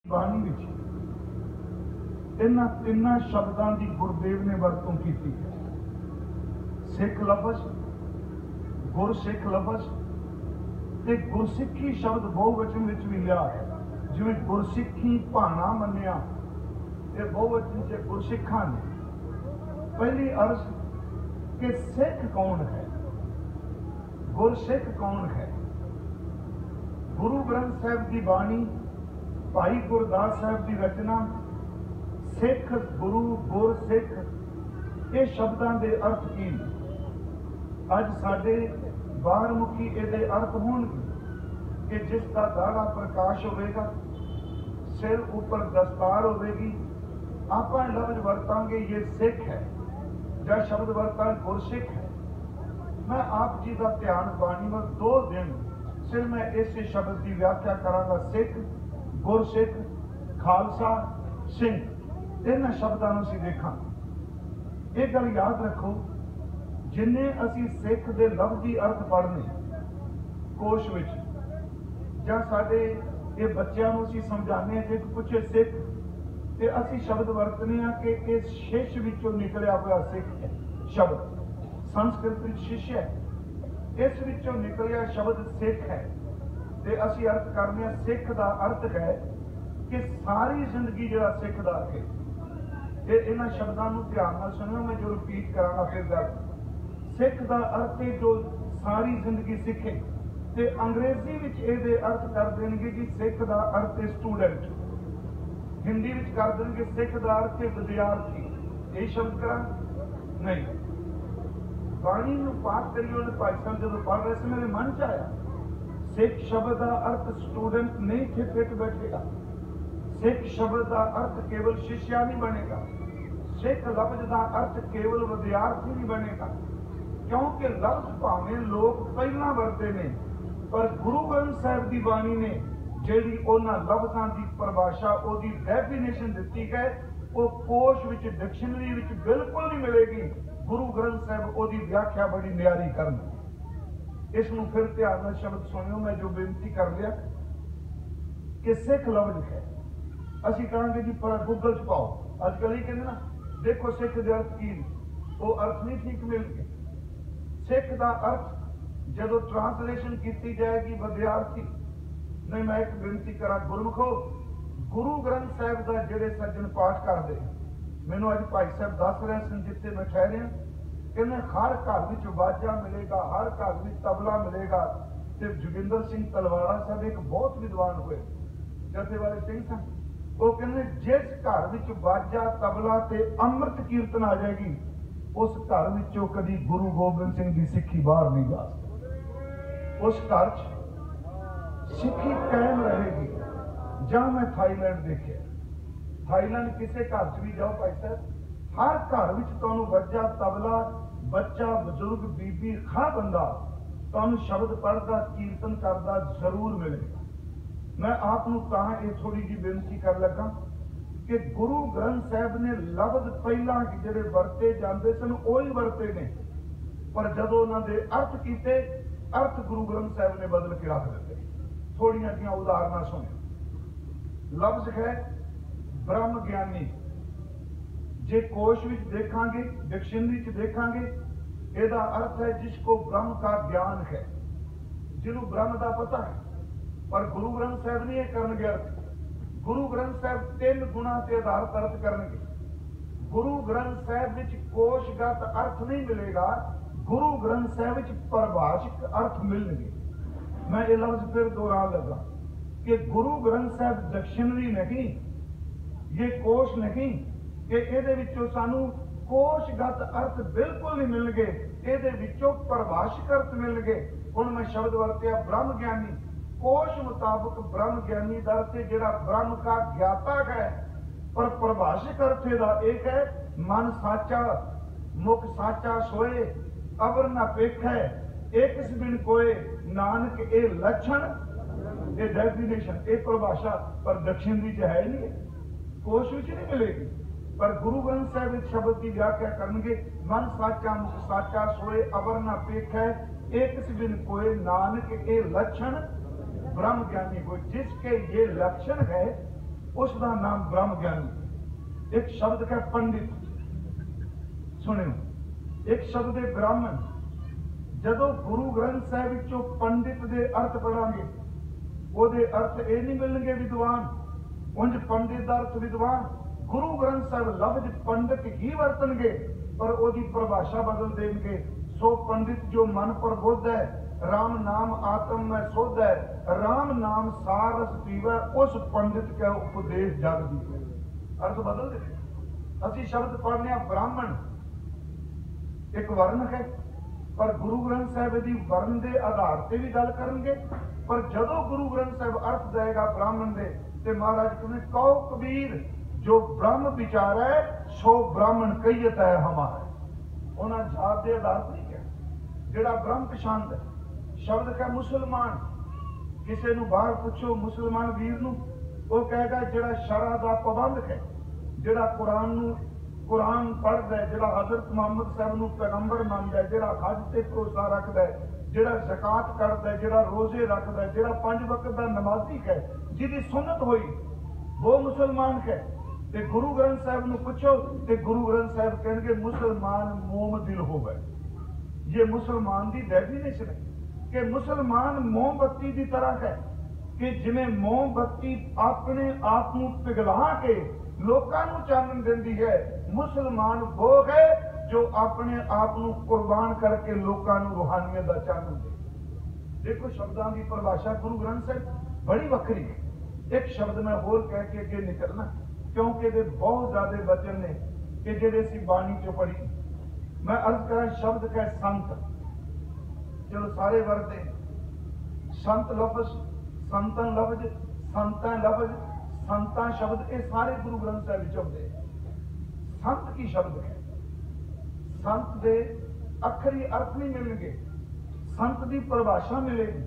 बाणी विच इन्हां तिन्नां शब्दां दी गुरदेव ने वरतों की है। सिख लफज, गुरसिख लफज ते गुरसिखी शब्द बहुवचन विच भी लिया है। जिवें गुरसिखी भाना मन्निया ते बहुवचन च गुरसिखा ने। पहली अर्ज कि सिख कौन है, गुरसिख कौन है। गुरु ग्रंथ साहिब की बाणी, भाई गुरदास साहब की रचना, सिख गुरु गुर सिख, ये शब्दों के अर्थ की अज साडे बाहर मुखी ये अर्थ होणगे कि जिसका दाड़ा प्रकाश होगा, सिर ऊपर दस्तार होगी, आप लफ्ज वरतांगे ये सिख है, या शब्द वरता गुरसिख है। मैं आप जी का ध्यान बाणी में 2 दिन सिर्फ मैं इस शब्द की व्याख्या करांगा। सिख, गुरसिख, खालसा, सिंह, इन शब्दों को देखा। एक गल याद रखो, जिन्ने असी सिख के लफ्जी अर्थ पढ़ने कोश विच जां साडे ये बच्चों को असी समझाने जे पूछे सिख ते असी शब्द वरतने आ कि इस शिश विचों निकलिया हुआ सिख है शब्द। संस्कृत विच शिष्य है, इस विचों निकलिया शब्द सिख है। ते असी अर्थ करने सिख का अर्थ है कि सारी जिंदगी जो सिख का है। ये इन्हां शब्दों को ध्यान नाल सुनियो, मैं जो रिपीट करांगा फिर गल। सिख का अर्थ है जो सारी जिंदगी सिखे। ते अंग्रेजी विच इहदे अर्थ कर देंगे कि सिख का अर्थ है स्टूडेंट, हिंदी विच कर देंगे सिख का अर्थ है विद्यार्थी। यही शब्द करा नहीं, बाणी नूं पाठ करिए। उन्हें भाई साहब जो पढ़ रहे थे मेरे मन च आया, सिख शब्द का अर्थ स्टूडेंट नहीं थे फिट बैठेगा। सिख शब्द का अर्थ केवल शिष्या नहीं बनेगा। सिख लफ्ज का अर्थ केवल विद्यार्थी नहीं बनेगा, क्योंकि लफ्ज भावें लोग पहला वरते ने, पर गुरु ग्रंथ साहिब की बाणी ने जिहड़ी उन्हां लफ्जां की परिभाषा उहदी डेफिनेशन दिती है, वो कोश विच डिक्शनरी विच बिल्कुल नहीं मिलेगी। गुरु ग्रंथ साहिब उहदी व्याख्या बड़ी न्यारी करन। इसनूं फिर ध्यान नाल शब्द सुनियो, मैं जो बेनती कर लिया कि सिख लफ्ज है। असी कहांगे जी पर गूगल च पाओ, अजकल ही कहते ना देखो सिख के अर्थ की, वो अर्थ नहीं ठीक मिल गए। सिख का अर्थ जदों ट्रांसलेशन की जाएगी विद्यार्थी नहीं। मैं एक बेनती करा गुरमुखो, गुरु ग्रंथ साहिब का जिहड़े सज्जन पाठ करते, मैनूं अज भाई साहब दस रहे सन जिथे मैं ठहरे, कहने हर घर में बाजा मिलेगा, हर घर में तबला मिलेगा। तो जोगिंदर सिंह तलवाड़ा साहब एक बहुत विद्वान हुए जथे वाले सिंह सन, वो कहने जिस घर में बाजा तबला ते अमृत कीर्तन आ जाएगी, उस घर में कभी गुरु गोबिंद सिंह की सिक्खी बाहर नहीं जा सकती। उस घर सिक्खी कायम रहेगी। जहां मैं थाईलैंड देखे, थाईलैंड किसी घर च भी जाओ भाई साहब, हर घर में तुहानूं बाजा तबला, बच्चा बजुर्ग बीबी हर बंदा तुहानूं शब्द पढ़ता कीर्तन करता जरूर मिलेगा। मैं आपनूं कहा ये थोड़ी जी बेनती कर लगा कि गुरु ग्रंथ साहिब ने लफ्ज पहला जिहड़े वरते जाते सन उही वरते ने, पर जदों उन्होंने अर्थ किए, अर्थ गुरु ग्रंथ साहिब ने बदल के रख दिते। थोड़ियां जिहियां उदाहरण सुनियो। लफ्ज है ब्रह्म ज्ञानी, जे कोश विच देखांगे, डिक्शनरी च देखांगे, ਇਹਦਾ अर्थ है जिसको ब्रह्म का ज्ञान है, जिन्होंने ब्रह्म का पता है। पर गुरु ग्रंथ साहिब नहीं यह करनगे अर्थ। गुरु ग्रंथ साहिब 3 गुणा के आधारित अर्थ करनगे। गुरु ग्रंथ साहिब विच कोशगत अर्थ नहीं मिलेगा, गुरु ग्रंथ साहिब विच परिभाषिक अर्थ मिलणगे। मैं ये लफ्ज फिर दोहरान लगा कि गुरु ग्रंथ साहिब डिक्शनरी नहीं, ये कोश नहीं कि ਇਹਦੇ ਵਿੱਚੋਂ सानू कोशगत अर्थ बिल्कुल नहीं मिलणगे, ਇਹਦੇ ਵਿੱਚੋਂ परिभाषिक अर्थ मिलणगे। हुण मैं शब्द वरतिया ब्रह्म ज्ञानी, कोश मुताबिक ब्रह्म ज्ञानी का अर्थ जिहड़ा ब्रह्म का ज्ञाता है, पर परिभाषिक अर्थ ਇਹਦਾ एक है मन साचा, मुख साचा सोए, अवर ना पेखै, एक बिन कोय, नानक ए लक्षण, ये डेफिनेशन, ये परिभाषा पर डिक्शनरी च है नहीं, कोश विच नहीं मिलेगी। पर गुरु ग्रंथ साहिब इस शब्द की व्याख्या करेंगे, मन साचा मुख साचा सोए, अवर ना पेखै, एक बिन कोय, नानक ए लक्षण ब्रह्म ज्ञानी को। जिसके ये लक्षण है उसका नाम ब्रह्म ज्ञानी। एक शब्द है पंडित, सुनियो, एक शब्द है ब्राह्मण। जदों गुरु ग्रंथ साहिब विचों पंडित के अर्थ पढ़ांगे, ਉਹਦੇ अर्थ ये नहीं मिलणगे विद्वान, उंज पंडित का अर्थ विद्वान। गुरु ग्रंथ साहिब लफ्ज पंडित ही वरतणगे पर ਉਹਦੀ परिभाषा बदल देंगे। सो पंडित जो मन प्रबुद्ध है, राम नाम आत्म में शुद्ध है, राम नाम सार रस पीवै, उस पंडित का उपदेश जग दी। अर्थ बदल दे। असी शब्द पढ़ने ब्राह्मण एक वर्ण है, पर गुरु ग्रंथ साहिब की वर्ण के आधार से भी गल करेंगे। पर जदों गुरु ग्रंथ साहिब अर्थ देगा ब्राह्मण दे, ते महाराज कहते कहो कबीर जो ब्रह्म विचार है सो ब्राह्मण कहियत है हमारा। उन्हें जात के आधार नहीं किया, जेड़ा ब्रह्म पछाणदा है। शब्द है मुसलमान, किसी नूं बाहर पुछो मुसलमान वीर नूं, वो कहेगा जेड़ा शरा दा पाबंद है, जेड़ा कुरान पढ़दा है, जेड़ा हजरत मुहम्मद साहब नूं पैगंबर मानदा है, जेड़ा हज ते भरोसा रखदा है, जेड़ा ज़कात करदा है, जेड़ा रोजे रखदा है, जेड़ा 5 वक्त दा नमाजी है, जिहदी सुन्नत होई वो मुसलमान है। ते गुरु ग्रंथ साहिब नूं पुछो ते गुरु ग्रंथ साहिब कहेंगे मुसलमान मोम दिल होवे। ये मुसलमान की डेफिनेशन है कि मुसलमान मोमबत्ती की तरह है कि जिवें मोमबत्ती अपने आप को पिघला के लोकां नूं चानन देंदी है, मुसलमान वो है जो अपने आप को कुर्बान करके लोकां नूं रूहानियत दा चानन दे। देखो शब्दां की परिभाषा गुरु ग्रंथ साहिब बड़ी वक्री है। एक शब्द मैं होर कह के अगे निकलना क्योंकि ये बहुत ज्यादा वचन ने कि जिहड़े असीं बाणी चो पढ़ी। मैं अर्ज करा शब्द का संत, चलो सारे वरते संत लफ्ज, संतन लफ्ज, संतां लफ्ज, संतां शब्द, ये सारे गुरु ग्रंथ साहिब विच आउंदे। संत की शब्द है, संत दे अखरी अर्थ नहीं मिलणगे, संत की परिभाषा मिलेगी।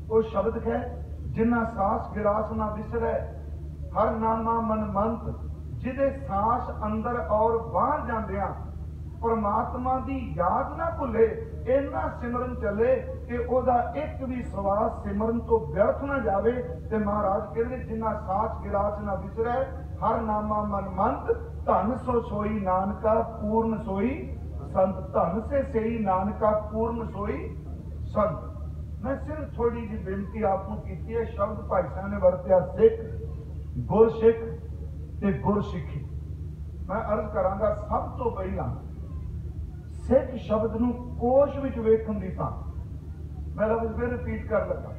वो शब्द है जिन्ना सास गिरास ना विसरै, हर नामा मन मंत, जिदे सांस अंदर और बाहर जांदियां परमात्मा की याद ना भुले, इन्ना सिमरन चले कि ओदा एक भी सवास सिमरन तो व्यर्थ ना जावे। ते महाराज कहते जिन्ना सांस गिरास ना विसरै, हर नामा मन मंत, धन सो सोई नानका पूर्ण सोई संत, धन से सही नानका पूर्ण सोई संत। मैं सिर्फ थोड़ी जी बेनती आपको की है। शब्द भाई साहब ने वरत्या सिख, गुर सिख ते गुर सिखी। मैं अर्ज करांगा सब तो पहला सिख शब्द नूं कोश विच वेखण दी तां मैं लफ्ज़ फिर रिपीट कर लगा।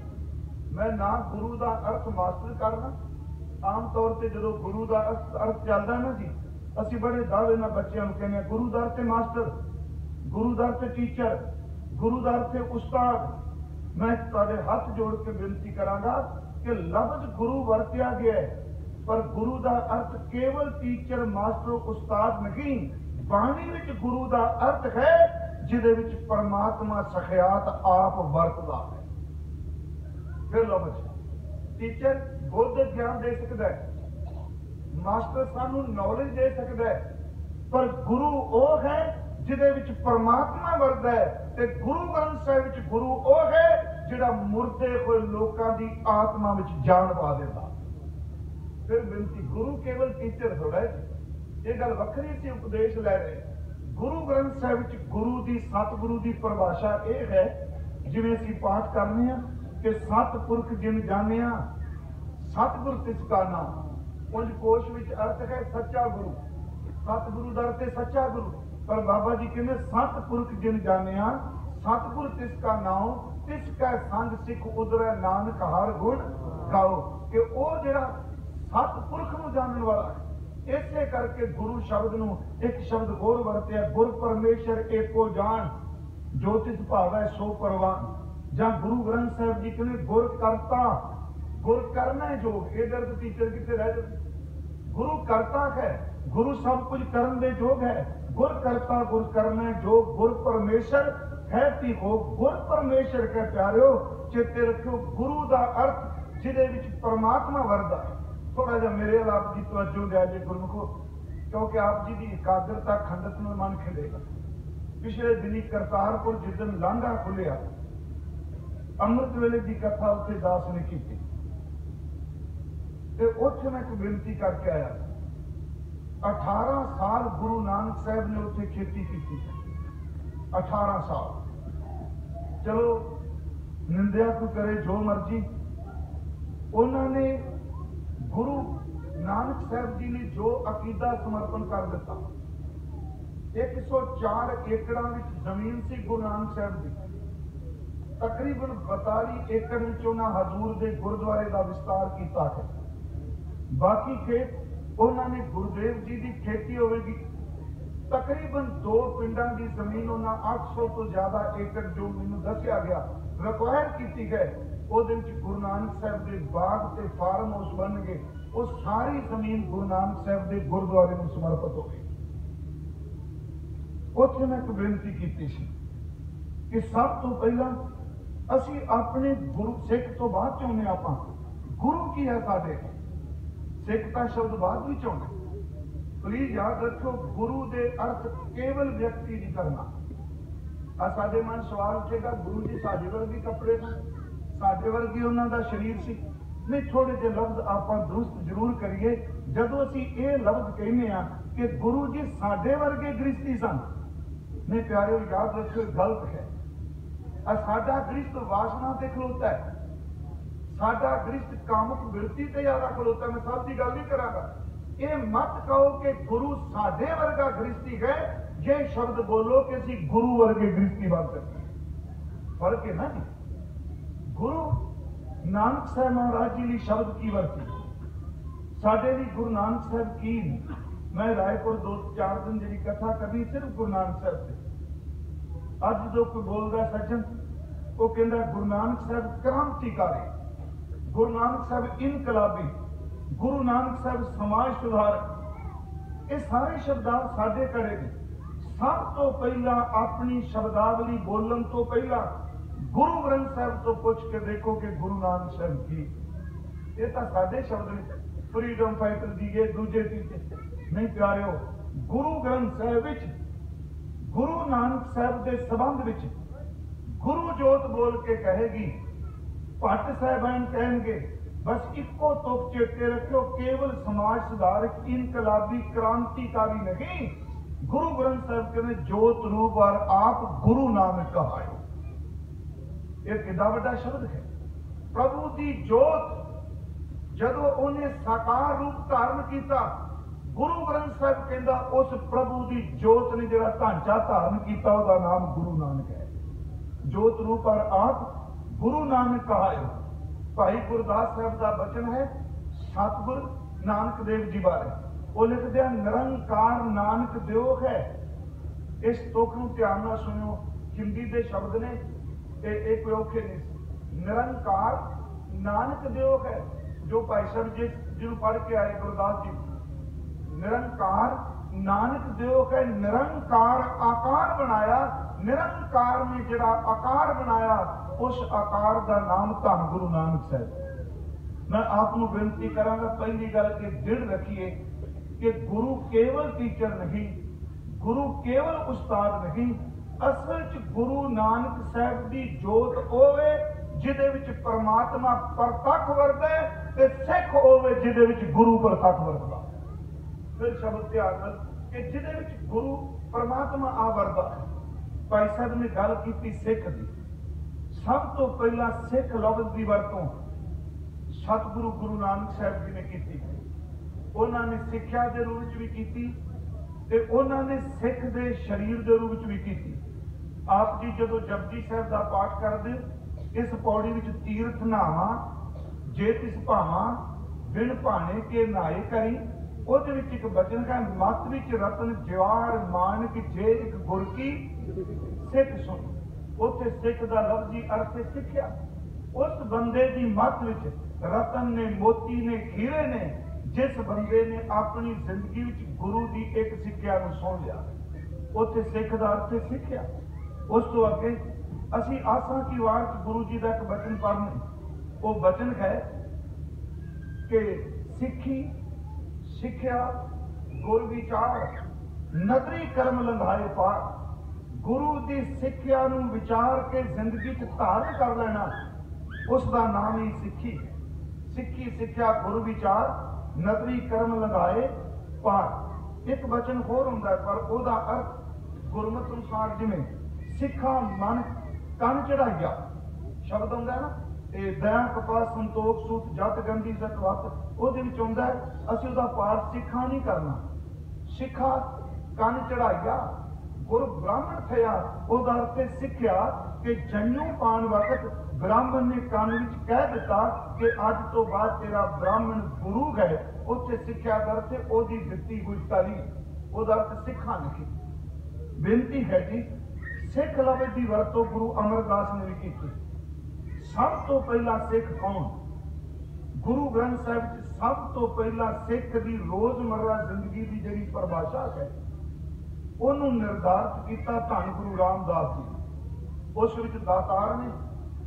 मैं ना गुरु का अर्थ मास्टर करना, आम तौर पर जो गुरु का अर्थ चलता ना जी, असी बड़े दावे ना बच्चों को कहने गुरु का अर्थ मास्टर, गुरु का अर्थ टीचर, गुरु का अर्थ उस्ताद। मैं तुहाडे हाथ जोड़ के बेनती करांगा कि लफ्ज गुरु वरत्या गया है, पर गुरु का अर्थ केवल टीचर मास्टर उस्ताद नहीं, बाणी विच गुरु का अर्थ है जिहदे विच परमात्मा सखियात आप वरतदा है। फिर लफ्ज टीचर बुद्ध ज्ञान दे सकता है, मास्टर सानू नॉलेज दे सकता है, पर गुरु वो है जिहदे विच परमात्मा वरदा है। ते गुरु ग्रंथ साहिब विच गुरु वो है जिहड़ा मुर्दे होए लोकां दी आत्मा विच जान पा देता। फिर बेनती गुरु केवल टीचर थोड़ा है, ये गल वखरी सी उपदेश लै रहे। गुरु ग्रंथ साहिब विच गुरु दी सतगुरु दी परिभाषा यह है जिवें असीं पाठ करने हैं कि सतपुरख जिन जानिया सतगुर तिसका नाम। उंज कोश विच अर्थ है सच्चा गुरु, सतगुरु दा अर्थ है सच्चा गुरु, पर बाबा जी कहते सतपुरख जिन जानिया सतगुर तिसका नाम, तिसका संग सिख उदरै नानक हर गुण गाओ। कि वो जिहड़ा सतपुरख नूं जानन वाला है। इसे करके गुरु शब्द नूं एक शब्द होर वरत्या, गुर परमेश्वर एको जान, जो तिस भावै सो परवान। जां गुरु ग्रंथ साहिब जी कहते गुर करता, गुर करना है योग। ये दर्द टीचर कितने रह जाते, गुरु करता है, गुरु सब कुछ करने दे योग है। गुर करता गुर करना जोग, गुर परमेश्वर कहती हो, गुर परमेश्वर के प्यारो चेते रखो। गुरु का अर्थ जिहदे विच परमात्मा वरदा। थोड़ा जा मेरे आप जी तवज्जो दिया जे गुरमुखो, क्योंकि आप जी की एकाग्रता खंडत में मन खिलेगा। पिछले दिनी करतारपुर जिदन लांघा खुलिया, अमृत वेले की कथा उत्थे दास ने की। ਤੇ ਉੱਥੇ मैं एक बेनती करके आया। 18 साल गुरु नानक साहब ने उत्थे खेती की। 18 साल। चलो निंदिया कोई करे जो मर्जी, उन्होंने गुरु नानक साहब जी ने जो अकीदा समर्पण कर दिता। 104 एकड़ जमीन सी गुरु नानक साहब की। तकरीबन 42 एकड़ हजूर के गुरुद्वारे का विस्तार किया है। बाकी खेत उन्होंने गुरुदेव जी की खेती होगी। तकरीबन 2 पिंडों की जमीन उन्होंने 800 तो ज्यादा एकड़ जो मैंने दसिया गया रिक्वायर की गए, गुरु नानक साहब के बाग से फार्म हाउस बन गए। वो सारी जमीन गुरु नानक साहब के गुरुद्वारे में समर्पित हो गई। उत्थे मैं एक बेनती की कि सब तो पहला असी अपने गुरु सिख तो बाद चाहते आप गुरु की है साडे, सिख का शब्द बाद भी चाहते। प्लीज याद रखो, गुरु के अर्थ केवल व्यक्ति नहीं करना। साडे मन सवाल उठेगा, गुरु जी साडे वर्गी कपड़े थे, साडे वर्गी उन्हों का शरीर सी। नहीं, थोड़े जे लफ्ज आप दुरुस्त जरूर करिए। जदों असी ये लफ्ज कहने कि गुरु जी साडे वर्गे गृहस्थी सन, नहीं प्यारे याद रखो गलत है। साडा गृहस्थ वासना से खलोता है, साडा गृहस्थ कामुक वृत्ति से ज्यादा खलोता है। मैं सब की गल नहीं करांगा। ये मत कहो कि गुरु साडे वर्गा गृहस्थी है, ये शब्द बोलो कि असी गुरु वर्गे गृहस्थी बन सकते। फर्क है ना जी। गुरु नानक साहब महाराज जी ने शब्द की वरती, साडे भी गुरु नानक साहब की नहीं। मैं रायपुर 2-4 दिन जी कथा कभी सिर्फ गुरु नानक साहब से। अज जो कोई बोल रहा सज्जन, वो कहता गुरु नानक साहब क्रांतिकारी, गुरु नानक साहब इनकलाबी, गुरु नानक साहब समाज सुधारक। ये सारे शब्दावली साडे घड़े ने। सब तो पहला अपनी शब्दावली बोलन तो पहला गुरु ग्रंथ साहब तो पूछ के देखो कि गुरु नानक साहब की। ये तो साडे शब्द ने, फ्रीडम फाइटर दिए दूजे तीजे नहीं प्यारे हो। गुरु ग्रंथ साहब विच गुरु नानक साहब के संबंध विच गुरु जोत बोल के कहेगी। भट्ट साहबान कहेंगे बस इको तुक चेते रखो, केवल समाज सुधारक इनकलाबी क्रांतिकारी नहीं। गुरु ग्रंथ साहब कहते जोत रूप और आप गुरु नानक कहायो। यह कितना बड़ा शब्द है। प्रभु की जोत जदों उन्हें साकार रूप धारण किया, गुरु ग्रंथ साहब कहता उस प्रभु की जोत ने जिहड़ा ढांचा धारण किया उसका नाम गुरु नानक है। जोत रूप और आप गुरु नानक कहायो। भाई गुरदास साहब का वचन है सतगुर नानक देव जी बारे। वो लिखते हैं निरंकार नानक दियो है। इस तुक नूं ध्यान नाल सुनियो, हिंदी के शब्द ने ये कोई औखे नहीं। निरंकार नानक दियो है, जो भाई साहब जिन्होंने पढ़ के आए गुरदास जी, निरंकार नानक दियो है। निरंकार आकार बनाया, निरंकार ने जिहड़ा आकार बनाया उस आकार का नाम धन गुरु नानक साहब। मैं आपको बेनती करांगा, पहली गल के दृढ़ रखिए कि गुरु केवल टीचर नहीं, गुरु केवल उस्ताद नहीं। असल च गुरु नानक साहब की जोत होवे जिहदे विच परमात्मा प्रतख वरदा ते सिख होवे जिहदे विच गुरु प्रतख वरदा। फिर शब्द ध्यान नाल कि जिहदे विच गुरु परमात्मा आ वरदा। भाई साहब ने गल की सिख की। सब तो पहला सिख लफ्ज की वरतों सतगुरु गुरु नानक साहब जी ने की। उन्होंने सिक्ख्या के रूप भी की, उन्होंने सिख के शरीर के रूप भी की। आप जी जो जपजी साहब का पाठ करते, इस पौड़ी में तीर्थ नहावा जे तिस भावा बिन भाने के नहाए करी। उहदे विच एक वचन है मत विच रतन जवार मानक जे एक गुर की सिख सुन। उत्थे सिख का लफ्जी अर्थ सिक्ख्या। उस बंदे की मत विच रतन ने मोती ने हीरे ने, जिस बंदे ने अपनी जिंदगी विच गुरु की एक सिक्ख्या को सुन लिया, उत्थे सिख का अर्थ सिक्ख्या। उस तो अगे असी आसा की वार गुरु जी का एक वचन पढ़ने, वो वचन है कि सिक्खी सिक्ख्या गुर विचार नदरी कर्म लंघाए पार। गुरु की सिक्ख्या नूं विचार के जिंदगी च धारण कर लेना, उसका नाम ही सिक्खी है। सिक्खी सिक्ख्या गुरु विचार, नदरी कर्म लगाए पार। एक वचन होर हुंदा है पर ओदा अर्थ गुरमत अनुसार जिवें सिखा मन कन चढ़ाइया शब्द हुंदा है ना, ते दया कपास संतोख सूत जत गंदी सत वत, ओहदे विच हुंदा है असीं ओहदा पाठ सिखा नहीं करना, सिखा कन चढ़ाइया गुरु ब्राह्मण थया। ओहदा अर्थ है सिक्ख्या कि जन्नू पाण वक्त ब्राह्मण ने कान विच कह दिता कि अज तो बाद तेरा ब्राह्मण गुरु है। उत्थे सिक्ख्या का अर्थ ओहदी दित्ती हुई तालीम, ओहदा अर्थ सिखा नहीं। बेनती है जी, सिख लफ्ज़ की वरतों गुरु अमरदास ने भी की। सब तो पहला सिख कौन? गुरु ग्रंथ साहिब सब तो पहला सिख की रोजमर्रा जिंदगी की जिहड़ी परिभाषा है उन्होंने निर्धारित किया धन गुरु रामदास जी। उस विच दातार ने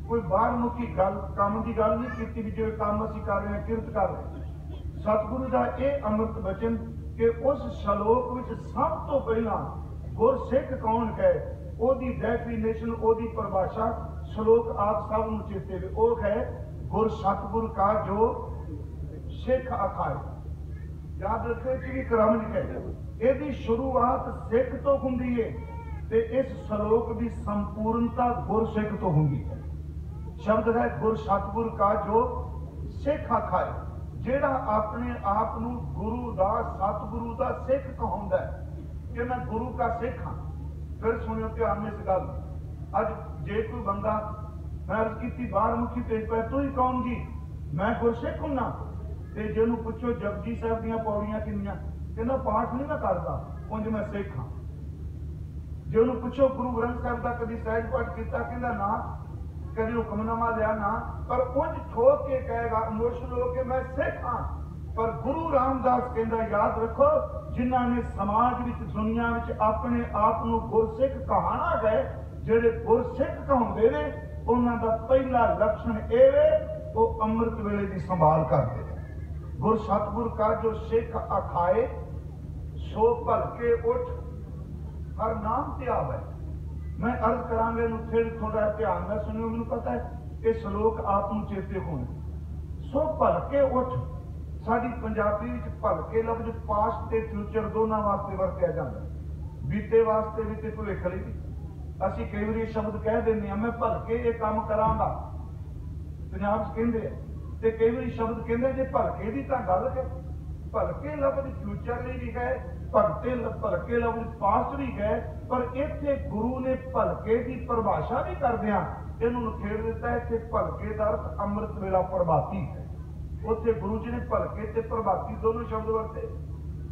कोई बाहर मुखी गल काम की गल नहीं की, जो काम असीं कर रहे हैं किरत कर रहे हैं। सतगुरु का यह अमृत वचन कि उस श्लोक विच सब तो पहला गुर सिख कौन है, ओदी डेफिनेशन ओदी परिभाषा श्लोक आप सब नूं चेते वे, वो है गुर सतगुर का जो सिख अखाए। याद रखो इस भी क्रम लिखा है, यदि शुरुआत सिख तो हुंदी है ते इस श्लोक की संपूर्णता गुर सिख तो हुंदी है। शब्द है गुर सतगुर का जो सिख अखाए, जेड़ा अपने आप नूं गुरु दा सतगुरु दा सिख कहाउंदा है कि मैं गुरु का सिख हाँ। फिर सुनियो ध्यान में इस गल, अज जे कोई बंदा मैं अर्ज की बाहर मुखी पेज पे तू ही कौन जी, मैं गुरसिख हूं ना, ते जे नूं पुछो जपजी साहब दीयां पौड़ियां किन्नियां, कहना पाठ नहीं मैं करता, उंज मैं सिख हाँ। जे उन्होंने पूछो गुरु ग्रंथ साहब का कभी सहज पाठ किया, कहना ना, कभी हुक्मनामा लिया ना, पर उंज ठोक के कहेगा इमोशनल होकर मैं सिख हाँ। पर गुरु रामदास कहता याद रखो, जिन्हों ने समाज विच दुनिया विच अपने आप को गुरसिख कहाना गए, जेडे गुरसिख कहाउंदे ने उन्हां दा पहला लक्षण यह है वो अमृत वेले की संभाल करते हैं। गुर सतगुर का जो सिख अखाए सो भलके उठ हर नाम त्याग है। मैं अर्ज करांगे फिर थोड़ा ध्यान में सुनियो, मैनूं पता है कि श्लोक आप चेते होने। सो भलके उठ साडी पंजाबी विच भलके लफ्ज पास्ट ते फ्यूचर दोनों वास्ते वरत्या जाता है, बीते वास्ते भी ते भविख लई भी। असीं कई बार शब्द कह देंगे मैं भलके ये काम करांगा, पंजाब च कहंदे आ, ते कई बार शब्द कहंदे जे भलके दी तां गल है। भलके लफ्ज फ्यूचर लई भी है, भलके लफ्ज पास्ट भी है, पर इत्थे गुरु ने भलके की परिभाषा भी करदिआं इहनूं नखेड़ दिता है कि भलके दा अर्थ अमृत वेला प्रभाती है। उत्थे गुरु जी ने भलके ते प्रभाती दोनों शब्द वरते।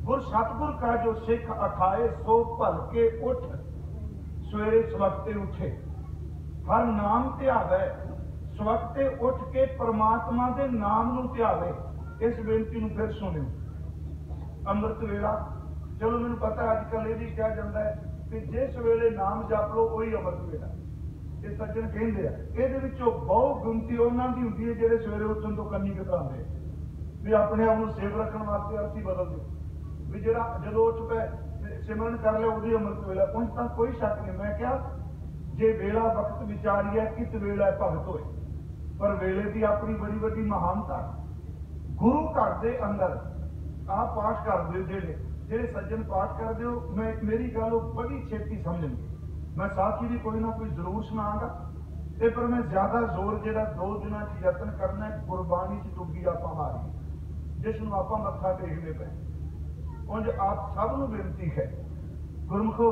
गुर सतगुर का जो सिख अखाए सो भलके उठ, सवेरे सवखते उठे हर नाम ध्यावे, सवखते उठ के परमात्मा के नाम नूं ध्यावे। इस बेनती नूं फिर सुनियो, अमृत वेला चलो मैनूं पता अजकल ये भी कहा जाता है कि जिस वेले नाम जप लो वही अमृत वेला। ये सज्जन कहते हैं ये बहुत गिनती उन्होंने की होंगी है जो सवेरे उठन तो कन्नी कतराते भी अपने आप को सेव रखने वास्ते अर्थ ही बदल दो भी जो उठ पे सिमरन कर लिया वही अमृत वेला। उन तक कोई शक नहीं। मैं क्या जे वेला वक्त विचारिए कित वेला भगत होए, पर वेले की अपनी बड़ी बड़ी महानता। गुरु घर के अंदर आप पाठ कर दो, जेडे सज्जन पाठ कर दो, मैं मेरी गल बड़ी छेती समझनी। मैं साथी भी कोई ना कोई जरूर सुनागा, पर मैं ज्यादा जोर जो 2 दिनों यत्न करना गुरबाणी च डुबी आप मारी, जिसनों आप मत्था टेकते पे। उंज आप सब नूं बेनती है गुरमुखो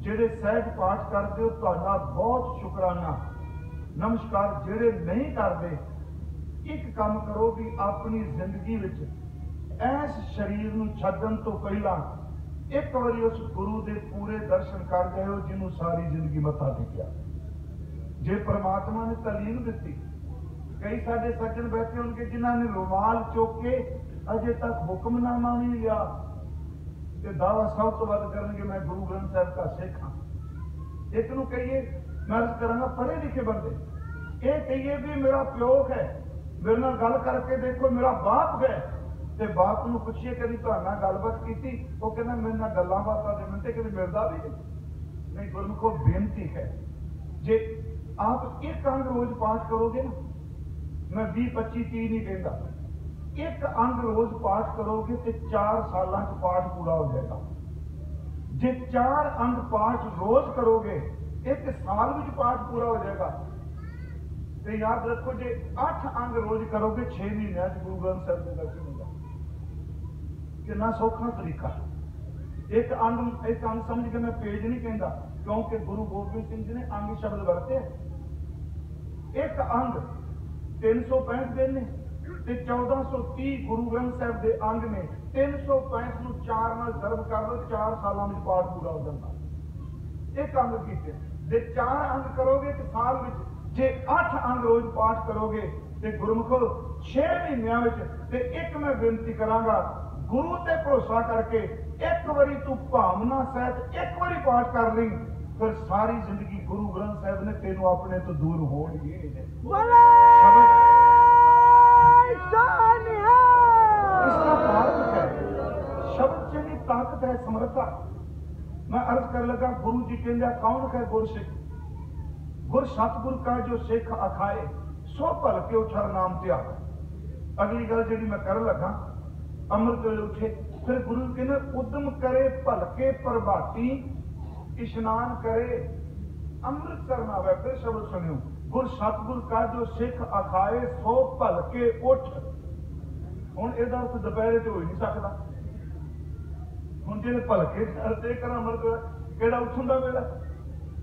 जेडे सहज पाठ करते हो तुहाडा बहुत शुकराना नमस्कार। जेडे नहीं करते एक काम करो भी अपनी जिंदगी विच ऐस शरीर नूं छड्डण तो पहला एक बारी उस गुरु के पूरे दर्शन कर गए हो जिन्हों सारी जिंदगी मत्था टेकिया। जे परमात्मा ने तालीम दी, कई साडे सज्जन बैठे होंगे जिन्होंने रुमाल चुक के अजे तक हुक्मनामा नहीं लिया ते दावा सब तो वध करनगे मैं गुरु ग्रंथ साहब का सिख हाँ। एक नूं कहिए मैं अर्ज करांगा पढ़े लिखे बंदे, ये कहिए भी मेरा प्यो है, मेरे नाल गल करके देखो मेरा बाप है, ते बाप नूं पुछिए कभी तुहाडे नाल गलबात कीती, वो कहना मेरे नाल गल्लां बातां दे मिंटे कभी मिलदा भी नहीं। गुरमुखो बेनती है जे आप एक अंग रोज पाठ करोगे ना, मैं 20 25 30 नहीं कहता, एक अंग रोज पाठ करोगे तो 4 सालों च पाठ पूरा हो जाएगा। जे 4 अंग पाठ रोज करोगे 1 साल में पाठ पूरा हो जाएगा। तो याद रखो जे 8 अंग रोज करोगे 6 महीनों गुरु ग्रंथ साहब जी का दर्शन होगा। कितना सौखा तरीका। एक अंग समझ के मैं पेज नहीं कहता, क्योंकि गुरु गोबिंद सिंह जी ने अंग शब्द वरते। एक अंग 365 दिन ने 1430 गुरु ग्रंथ साहब के अंग ने 365 ਨੂੰ 4 ਨਾਲ ਜ਼ਰਬ ਕਰ ਲਓ, 4 ਸਾਲਾਂ ਵਿੱਚ ਪਾਠ ਪੂਰਾ ਹੋ ਜਾਂਦਾ। ਇੱਕ ਅੰਗ ਕੀਤੇ ਜੇ 4 ਅੰਗ ਕਰੋਗੇ ਇੱਕ ਸਾਲ ਵਿੱਚ, ਜੇ 8 ਅੰਗ ਰੋਜ਼ ਪਾਠ ਕਰੋਗੇ ਤੇ ਗੁਰਮੁਖੋ 6 ਮਹੀਨਿਆਂ ਵਿੱਚ। ਤੇ ਇੱਕ ਮੈਂ ਬੇਨਤੀ ਕਰਾਂਗਾ, ਗੁਰੂ ਤੇ ਭਰੋਸਾ ਕਰਕੇ ਇੱਕ ਵਾਰੀ ਤੂੰ ਭਾਵਨਾ ਸਹਿਤ ਇੱਕ ਵਾਰੀ ਪਾਠ ਕਰ ਲਈ, ਫਿਰ ਸਾਰੀ ਜ਼ਿੰਦਗੀ ਗੁਰੂ ਗ੍ਰੰਥ ਸਾਹਿਬ ਨੇ ਤੈਨੂੰ ਆਪਣੇ ਤੋਂ ਦੂਰ ਹੋਣ ਹੀ ਨਹੀਂ ਦੇ। इसका कारण है शब्द से भी ताकत है, समर्था। मैं अर्ज कर लगा, गुरु जी कहते कौन है गुर सिख? गुर सतगुर का जो सिख अखाए सो भल के उछर नाम त्याग। अगली गल जी मैं कर लगा, अमृत वेले उठे फिर गुरु कहने उद्यम करे भलके प्रभाती, इशनान करे अमृत करना वै। फिर शब्द सुनियो, गुर सतगुर का जो सिख अखाए सो भलके उठ। ਹੁਣ ਇਹਦਾ ਅਰਥ ਦੁਪਹਿਰੇ ਤੇ ਹੋ ਹੀ ਨਹੀਂ ਸਕਦਾ। ਹੁਣ ਜਿਹੜੇ ਭਲਕੇ ਅਰਥੇ ਕਰਾਂ ਅਮਰਤ ਕਿਹੜਾ ਉੱਠਣ ਦਾ ਵੇਲਾ।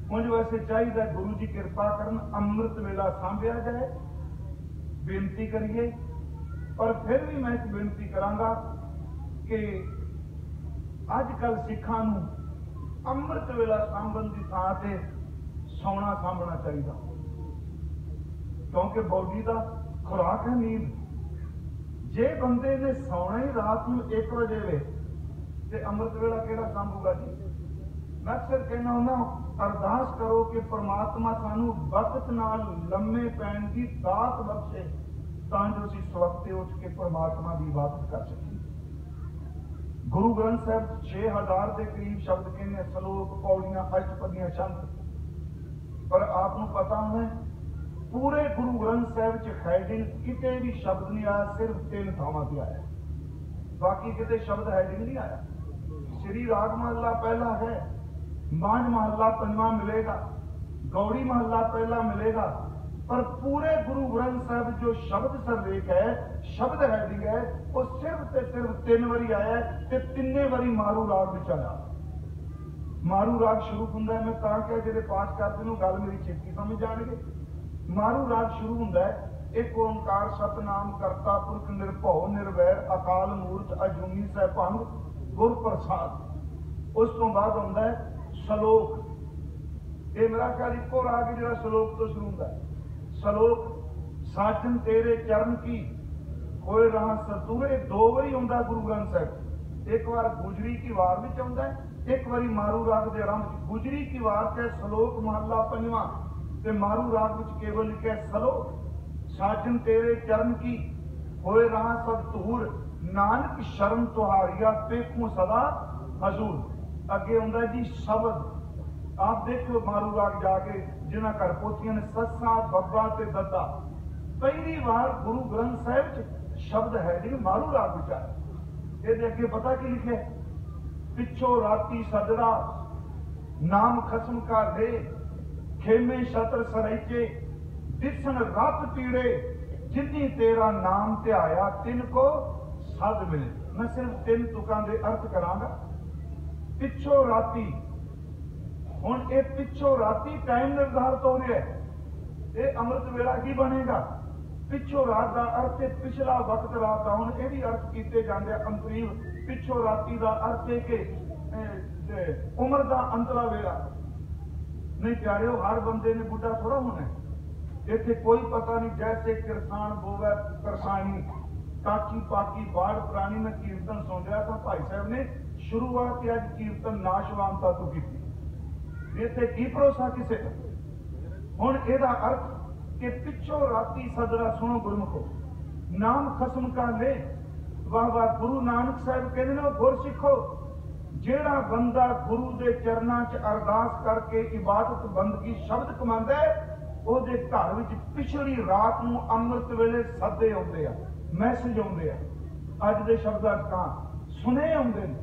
ਹੁਣ ਵੈਸੇ ਚਾਹੀਦਾ ਗੁਰੂ ਜੀ ਕਿਰਪਾ ਕਰਨ ਅੰਮ੍ਰਿਤ ਵੇਲਾ ਸਾਂਭਿਆ ਜਾਏ, ਬੇਨਤੀ ਕਰੀਏ। ਪਰ ਫਿਰ ਵੀ ਮੈਂ ਇੱਕ ਬੇਨਤੀ ਕਰਾਂਗਾ ਕਿ ਅੱਜ ਕੱਲ ਸਿੱਖਾਂ ਨੂੰ ਅੰਮ੍ਰਿਤ ਵੇਲਾ ਸਾਂਭਣ ਦੀ ਥਾਂ ਤੇ ਸੌਣਾ ਸਾਂਭਣਾ ਚਾਹੀਦਾ, ਕਿਉਂਕਿ ਬੋਡੀ ਦਾ ਖੁਰਾਕ ਹੈ ਨੀਂਦ। जे बंदे ने सौना ही रात में 1 बजे वे ते अमृत वेला केड़ा संभूगा जी। मैं अक्सर कहना होना, अरदास करो कि परमात्मा सानू वक्त नाल लम्मे पैण दी दात बख्शे तां जो असीं सवखते उठ के परमात्मा दी इबादत कर सकीए। गुरु ग्रंथ साहब 6000 के करीब शब्द कहने, सलोक, पौड़ियां, अष्टपदियां, छंद। पर आपनू पता होना पूरे गुरु ग्रंथ साहब च हैडिंग किते भी शब्द नहीं आया, सिर्फ 3 थावां ते आया, बाकी किते शब्द हैडिंग नहीं आया। श्री राग महला पहला है, मांझ महला 5वां मिलेगा, गौड़ी महला पहला मिलेगा, पर पूरे गुरु ग्रंथ साहब जो शब्द सरलेख है, शब्द हैडिंग है, वो सिर्फ ते सिर्फ 3 बारी आया ते 3 बारी मारू राग विच आया। मारू राग शुरू हुंदा है, मैं तां कहा जिहड़े पाठ करदे ने गल मेरी छेती समझ जाणगे। मारू राग शुरू होंदा है, एक ओंकार सतनाम करता पुरख निर्भौ निर्वैर अकाल मूर्त अजूनी सहभंग गुर प्रसाद। उस तो बाद होंदा है सलोक। ये मेरा ख्याल इको राग है जिहड़ा सलोक तो शुरू होंदा है। सलोक साजन तेरे चरण की होए राह सतूरे 2 बारी होंदा गुरु ग्रंथ साहब। एक बार गुजरी की वार विच आउंदा है, एक बारी मारू राग दे आरंभ। गुजरी की वार च सलोक महला 5वां ते मारू राग विच केवल लिखा सलो। साजन तेरे चरण की होए राह सब धूर, नानक शरण तुहारिया पेखूं सदा हजूर। अगे आउंदा जी शब्द। आप देखो मारू राग जाके जिन्हां घर पोथियां ने सस्सा बब्बा ते दद्दा, पहली बार गुरु ग्रंथ साहिब च शब्द है जी मारू राग विच आया। इहदे अगे पता की लिखे, पिछो राती सजड़ा नाम खसम का ले, खेमे छत्र सरैचे दिसन रत पीड़े, जिन्नी तेरा नाम ध्याया तिनको सद मिले। मैं सिर्फ 3 तुकां दे अर्थ करांगा। पिछो राती, हुण ये पिछो राती टाइम निर्धारित हो रहा है, ये अमृत वेला की बनेगा। पिछो रात का अर्थ है पिछला वक्त रात का। हुण ये भी अर्थ किए जाते अंतरीव। पिछो राती का अर्थ है कि उम्र का अंतला वेला नहीं प्यारे। हर बंदे ने बुढ़ा थोड़ा होना है। इतने कोई पता नहीं, जैसे किरसान बोवे करसानी, काकी पाकी बाढ़ पुरानी। में कीर्तन सुन रहा था, भाई साहब ने शुरुआत अज कीर्तन नाशवानता तो की। इतने की भरोसा किसे का। हुण इहदा अर्थ कि पिछो राती सदरा सुनो गुरमुखो, नाम खसम का ले। वाह वाह। गुरु नानक साहब कहते हैं गुर सिखो, जेड़ा बंदा गुरु के चरणों च अरदास करके इबादत बंदगी शब्द कमांदा है, ਉਹਦੇ घर विच पिछली रात नूं अमृत वेले सदे आउंदे आ। मैसेज आउंदे आ, अज दे शब्दां तां सुने आउंदे ने,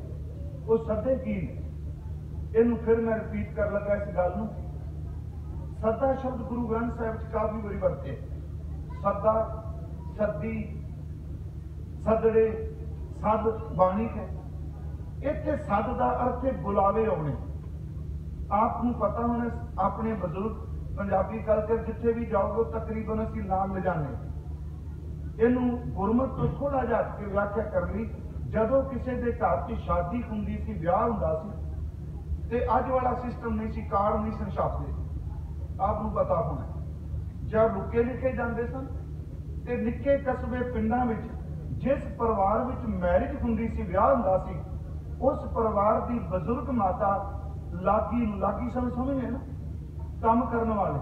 वो सदे की ने। इनू फिर मैं रिपीट कर लगा इस गल नूं। सदा शब्द गुरु ग्रंथ साहिब च काफी बारी वरते, सदा, सदी, सदड़े, सद बाणी है। इत्थे सद का अर्थ है बुलावे आने। आपको पता होना, अपने बजुर्ग पंजाबी कल्चर जिथे भी जाओगे तकरीबन असीं नाम ले जाने। इनू गुरमत तो थोड़ा जा के व्याख्या कर ली। जदों किसी के घर च शादी हुंदी सी, विआह हुंदा सी, ते अज वाला सिस्टम नहीं सी, कार्ड नहीं सन छापदे। आपको पता होना, जब रुके लिखे जाते सन ते निक्के कस्बे पिंडां विच जिस परिवार विच मैरिज हुंदी सी, विआह हुंदा सी, उस परिवार की बजुर्ग माता लागी, लागी समझे ना, काम करने वाले,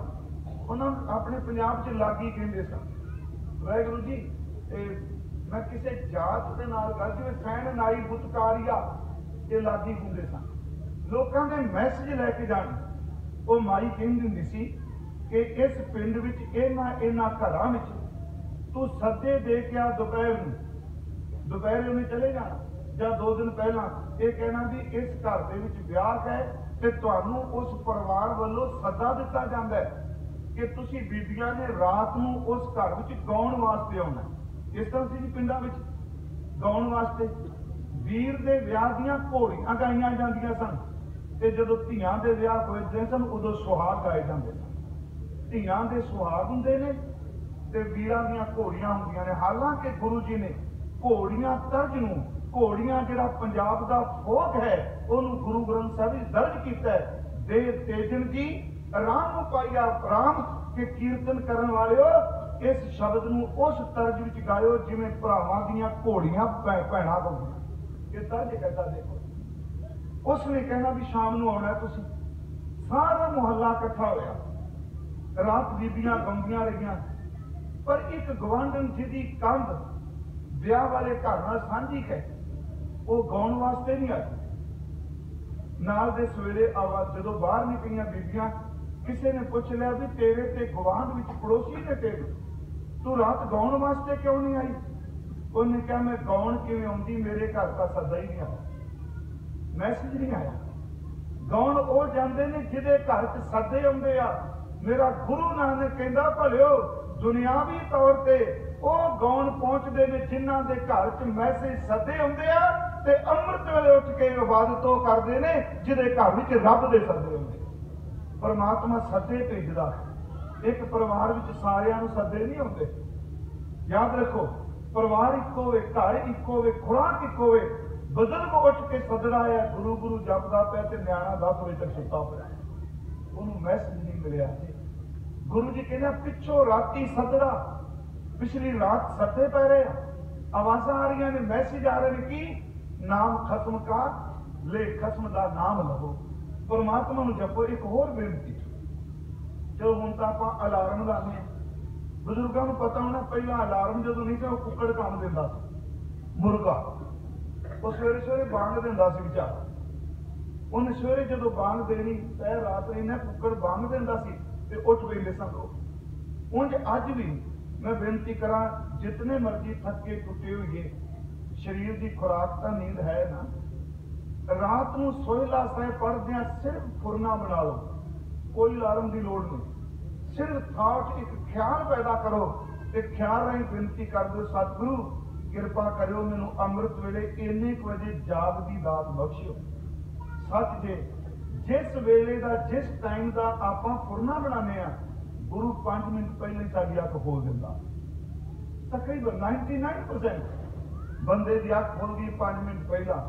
उन्होंने अपने पंजाब च लागी कहते सन। वाहिगुरू जी, मैं किसी जात के नाल गल, जिवें सैन नाई बुतकारिया, ये लागी हुंदे सन। लोगों के मैसेज लैके जाने, वो माई कहती हुंदी सी कि इस पिंड विच इन्हां घरां विच तू सदे दे के आ, दोपहर उन्हें चले जाना, या 2 दिन पहला ये कहना भी इस घर दे विच विआह है ते तुहानूं उस परिवार वालों सदा दिता जाता है कि तुसीं बीबियां ने रात नूं उस घर विच गाउण वास्ते आउणा। इस तरह सी पिंडां विच गाउण वास्ते वीर दे विआह दीआं घोड़ियां गाईआं जांदियां सन, ते जदों धीआं दे विआह होए सन उदों सुहाग गाए जांदे सन। धीआं दे सुहाग हुंदे ने ते वीरां दीआं घोड़ियां हुंदियां ने। हालांकि गुरु जी ने घोड़ियां तर्ज नूं, घोड़ियां जिहड़ा पंजाब दा फोक है, उहनूं गुरु ग्रंथ साहिब विच दर्ज कीता है। दे तेजन जी राम पाइया राम के कीर्तन करन वालिओ, इस शब्द नूं उस तर्ज विच गायो जिवें भरावां दीआं घोड़ियां भैणां गाउंदियां। ये तर्ज कहता देखो। उसने कहना भी शाम नूं आउणा तुसीं। सारा मुहल्ला इकट्ठा होया, रात बीबियां गाउंदियां रहियां, पर एक गवांढन जिहदी कंध विआह वाले घर नाल सांझी है, वो गाउण वास्ते नहीं आई। नाल दे सवेरे आवाज जदों बाहर निकलियां बीबियां, किसी ने पूछ लिया भी तेरे ते गवांढ विच पड़ोसी ने तेरे, तू रात गाउण वास्ते क्यों नहीं आई? उन्हें कहा मैं गाउण किवें आउंदी, मेरे घर का सदा ही नहीं आया, मैसेज नहीं आया। गाउण वो जांदे ने जिहदे घर च सदे आउंदे आ। मेरा गुरु नानक कहंदा भलिओ दुनियावी तौर ते ਉਹ ਗਾਉਣ ਪਹੁੰਚਦੇ ਨੇ ਜਿਨ੍ਹਾਂ ਦੇ ਘਰ 'ਚ ਮੈਸੇਜ ਸੱਦੇ ਹੁੰਦੇ ਆ, ਤੇ ਅੰਮ੍ਰਿਤ ਵੇਲੇ ਉੱਠ ਕੇ ਇਬਾਦਤ ਉਹ ਕਰਦੇ ਨੇ ਜਿਹਦੇ ਘਰ ਵਿੱਚ ਰੱਬ ਦੇ ਸੱਦੇ ਹੁੰਦੇ। ਪਰਮਾਤਮਾ ਸੱਦੇ ਭੇਜਦਾ, ਇੱਕ ਪਰਿਵਾਰ ਵਿੱਚ ਸਾਰਿਆਂ ਨੂੰ ਸੱਦੇ ਨਹੀਂ ਹੁੰਦੇ। ਯਾਦ ਰੱਖੋ, ਪਰਿਵਾਰ ਇੱਕੋ ਹੋਵੇ, ਘਰ ਇੱਕੋ ਹੋਵੇ, ਖੁਰਾਕ ਇੱਕੋ ਹੋਵੇ, ਬਜ਼ੁਰਗ ਉੱਠ ਕੇ ਸੱਦਣਾ ਹੈ, ਗੁਰੂ ਗੁਰੂ ਜਪਦਾ ਪਿਆ ਤੇ ਨਿਆਣਾ 10 ਵਜੇ ਤੱਕ ਸੁੱਤਾ ਪਿਆ, ਉਹਨੂੰ ਮੈਸੇਜ ਨਹੀਂ ਮਿਲਿਆ। ਗੁਰੂ ਜੀ ਕਹਿੰਦੇ ਪਿੱਛੋਂ ਰਾਤੀ ਸੱਦਣਾ, पिछली रात सदे पै रहे, आवाजा आ रही ने, मैसेज आ रहे हैं कि नाम खत्म का ले, खत्म का नाम लवो, परमात्मा नूं जपो। एक होर बेनती, जो हुण तां आपां अलार्म लाने, बजुर्गों को पता होना, पहला अलार्म जो नहीं था वो कुक्कड़ काम दिंदा सी, मुर्गा, वो सवेरे सवेरे बांग दिंदा सी बेचारा। उन्हें सवेरे जो बांग देनी तय रात इन्हें कुक्कड़ बांग दिंदा सी ते उठ पैंदे सन लोग। उंज अज भी मैं बेनती करा, जितने मर्जी थके टुटे हुए शरीर की खुराक तो नींद है ना, रात को सोहला साहिब पढ़दे सिर्फ फुरना बना लो, कोई अलार्म की लोड़ नहीं। सिर्फ थॉट, एक ख्याल पैदा करो, एक ख्याल राही बेनती कर दो, सतगुरु कृपा करो मैनू अमृत वेले इन्ने बजे जाग की दात बख्शो। सच जे जिस वेले का जिस टाइम का आप फुरना बनाने, गुरु 5 मिनट पहले ही साड़ी अख खोल दिंदा। तकरीबन 99% बंदे की अख खुल गई 5 मिनट पहला,